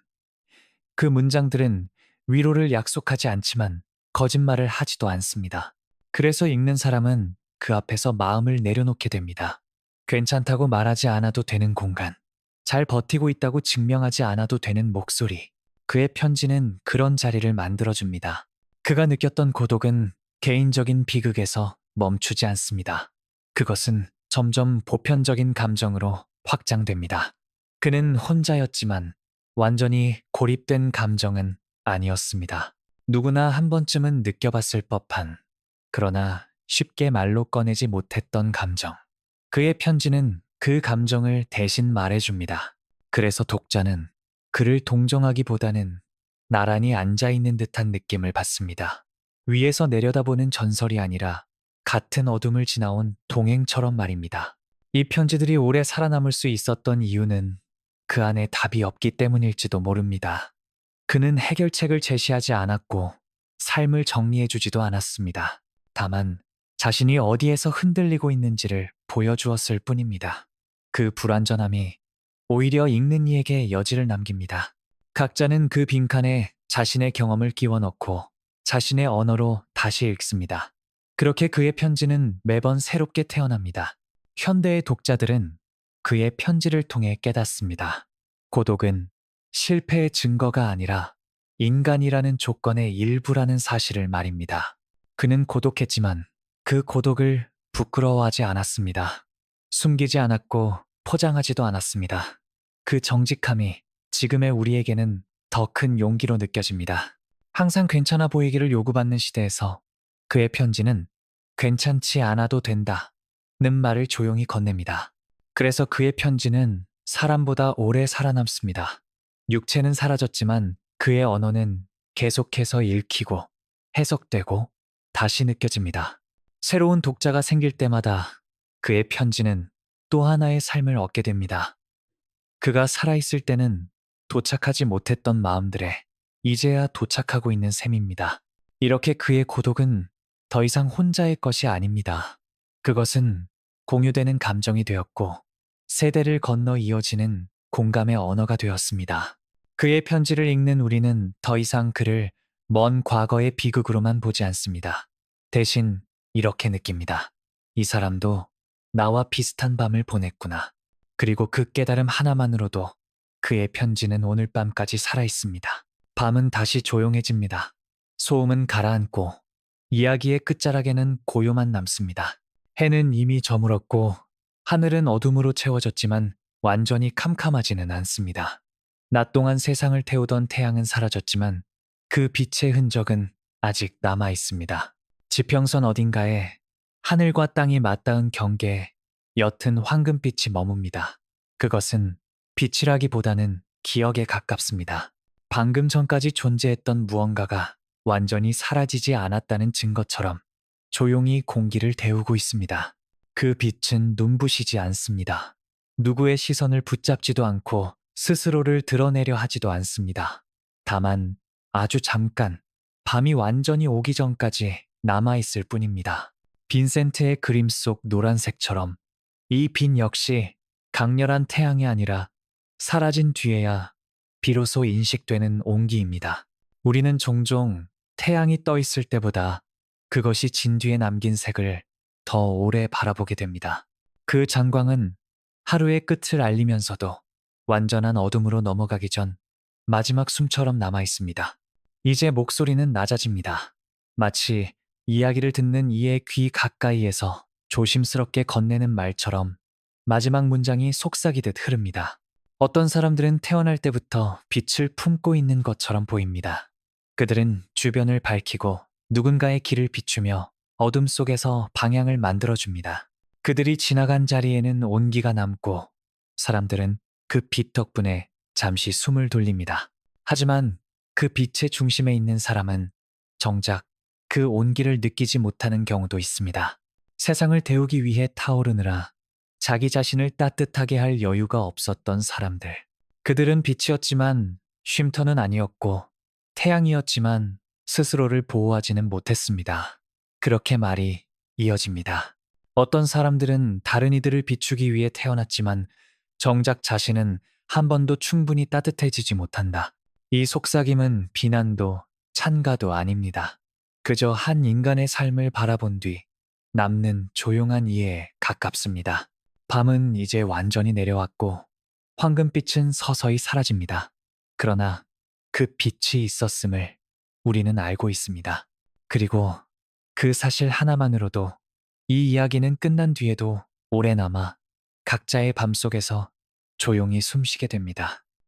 그 문장들은 위로를 약속하지 않지만 거짓말을 하지도 않습니다. 그래서 읽는 사람은 그 앞에서 마음을 내려놓게 됩니다. 괜찮다고 말하지 않아도 되는 공간. 잘 버티고 있다고 증명하지 않아도 되는 목소리. 그의 편지는 그런 자리를 만들어줍니다. 그가 느꼈던 고독은 개인적인 비극에서 멈추지 않습니다. 그것은 점점 보편적인 감정으로 확장됩니다. 그는 혼자였지만 완전히 고립된 감정은 아니었습니다. 누구나 한 번쯤은 느껴봤을 법한, 그러나 쉽게 말로 꺼내지 못했던 감정. 그의 편지는 그 감정을 대신 말해줍니다. 그래서 독자는 그를 동정하기보다는 나란히 앉아있는 듯한 느낌을 받습니다. 위에서 내려다보는 전설이 아니라 같은 어둠을 지나온 동행처럼 말입니다. 이 편지들이 오래 살아남을 수 있었던 이유는 그 안에 답이 없기 때문일지도 모릅니다. 그는 해결책을 제시하지 않았고 삶을 정리해주지도 않았습니다. 다만 자신이 어디에서 흔들리고 있는지를 보여주었을 뿐입니다. 그 불완전함이 오히려 읽는 이에게 여지를 남깁니다. 각자는 그 빈칸에 자신의 경험을 끼워 넣고 자신의 언어로 다시 읽습니다. 그렇게 그의 편지는 매번 새롭게 태어납니다. 현대의 독자들은 그의 편지를 통해 깨닫습니다. 고독은 실패의 증거가 아니라 인간이라는 조건의 일부라는 사실을 말입니다. 그는 고독했지만 그 고독을 부끄러워하지 않았습니다. 숨기지 않았고 포장하지도 않았습니다. 그 정직함이 지금의 우리에게는 더 큰 용기로 느껴집니다. 항상 괜찮아 보이기를 요구받는 시대에서 그의 편지는 괜찮지 않아도 된다는 말을 조용히 건넵니다. 그래서 그의 편지는 사람보다 오래 살아남습니다. 육체는 사라졌지만 그의 언어는 계속해서 읽히고 해석되고 다시 느껴집니다. 새로운 독자가 생길 때마다 그의 편지는 또 하나의 삶을 얻게 됩니다. 그가 살아있을 때는 도착하지 못했던 마음들에 이제야 도착하고 있는 셈입니다. 이렇게 그의 고독은 더 이상 혼자의 것이 아닙니다. 그것은 공유되는 감정이 되었고 세대를 건너 이어지는 공감의 언어가 되었습니다. 그의 편지를 읽는 우리는 더 이상 그를 먼 과거의 비극으로만 보지 않습니다. 대신 이렇게 느낍니다. 이 사람도 나와 비슷한 밤을 보냈구나. 그리고 그 깨달음 하나만으로도 그의 편지는 오늘 밤까지 살아있습니다. 밤은 다시 조용해집니다. 소음은 가라앉고 이야기의 끝자락에는 고요만 남습니다. 해는 이미 저물었고 하늘은 어둠으로 채워졌지만 완전히 캄캄하지는 않습니다. 낮 동안 세상을 태우던 태양은 사라졌지만 그 빛의 흔적은 아직 남아 있습니다. 지평선 어딘가에 하늘과 땅이 맞닿은 경계에 옅은 황금빛이 머뭅니다. 그것은 빛이라기보다는 기억에 가깝습니다. 방금 전까지 존재했던 무언가가 완전히 사라지지 않았다는 증거처럼 조용히 공기를 데우고 있습니다. 그 빛은 눈부시지 않습니다. 누구의 시선을 붙잡지도 않고 스스로를 드러내려 하지도 않습니다. 다만 아주 잠깐, 밤이 완전히 오기 전까지 남아있을 뿐입니다. 빈센트의 그림 속 노란색처럼 이 빛 역시 강렬한 태양이 아니라 사라진 뒤에야 비로소 인식되는 온기입니다. 우리는 종종 태양이 떠 있을 때보다 그것이 진 뒤에 남긴 색을 더 오래 바라보게 됩니다. 그 잔광은 하루의 끝을 알리면서도 완전한 어둠으로 넘어가기 전 마지막 숨처럼 남아 있습니다. 이제 목소리는 낮아집니다. 마치 이야기를 듣는 이의 귀 가까이에서 조심스럽게 건네는 말처럼 마지막 문장이 속삭이듯 흐릅니다. 어떤 사람들은 태어날 때부터 빛을 품고 있는 것처럼 보입니다. 그들은 주변을 밝히고 누군가의 길을 비추며 어둠 속에서 방향을 만들어줍니다. 그들이 지나간 자리에는 온기가 남고 사람들은 그 빛 덕분에 잠시 숨을 돌립니다. 하지만 그 빛의 중심에 있는 사람은 정작 그 온기를 느끼지 못하는 경우도 있습니다. 세상을 데우기 위해 타오르느라 자기 자신을 따뜻하게 할 여유가 없었던 사람들. 그들은 빛이었지만 쉼터는 아니었고 태양이었지만 스스로를 보호하지는 못했습니다. 그렇게 말이 이어집니다. 어떤 사람들은 다른 이들을 비추기 위해 태어났지만 정작 자신은 한 번도 충분히 따뜻해지지 못한다. 이 속삭임은 비난도 찬가도 아닙니다. 그저 한 인간의 삶을 바라본 뒤 남는 조용한 이해에 가깝습니다. 밤은 이제 완전히 내려왔고 황금빛은 서서히 사라집니다. 그러나 그 빛이 있었음을 우리는 알고 있습니다. 그리고 그 사실 하나만으로도 이 이야기는 끝난 뒤에도 오래 남아 각자의 밤 속에서 조용히 숨쉬게 됩니다.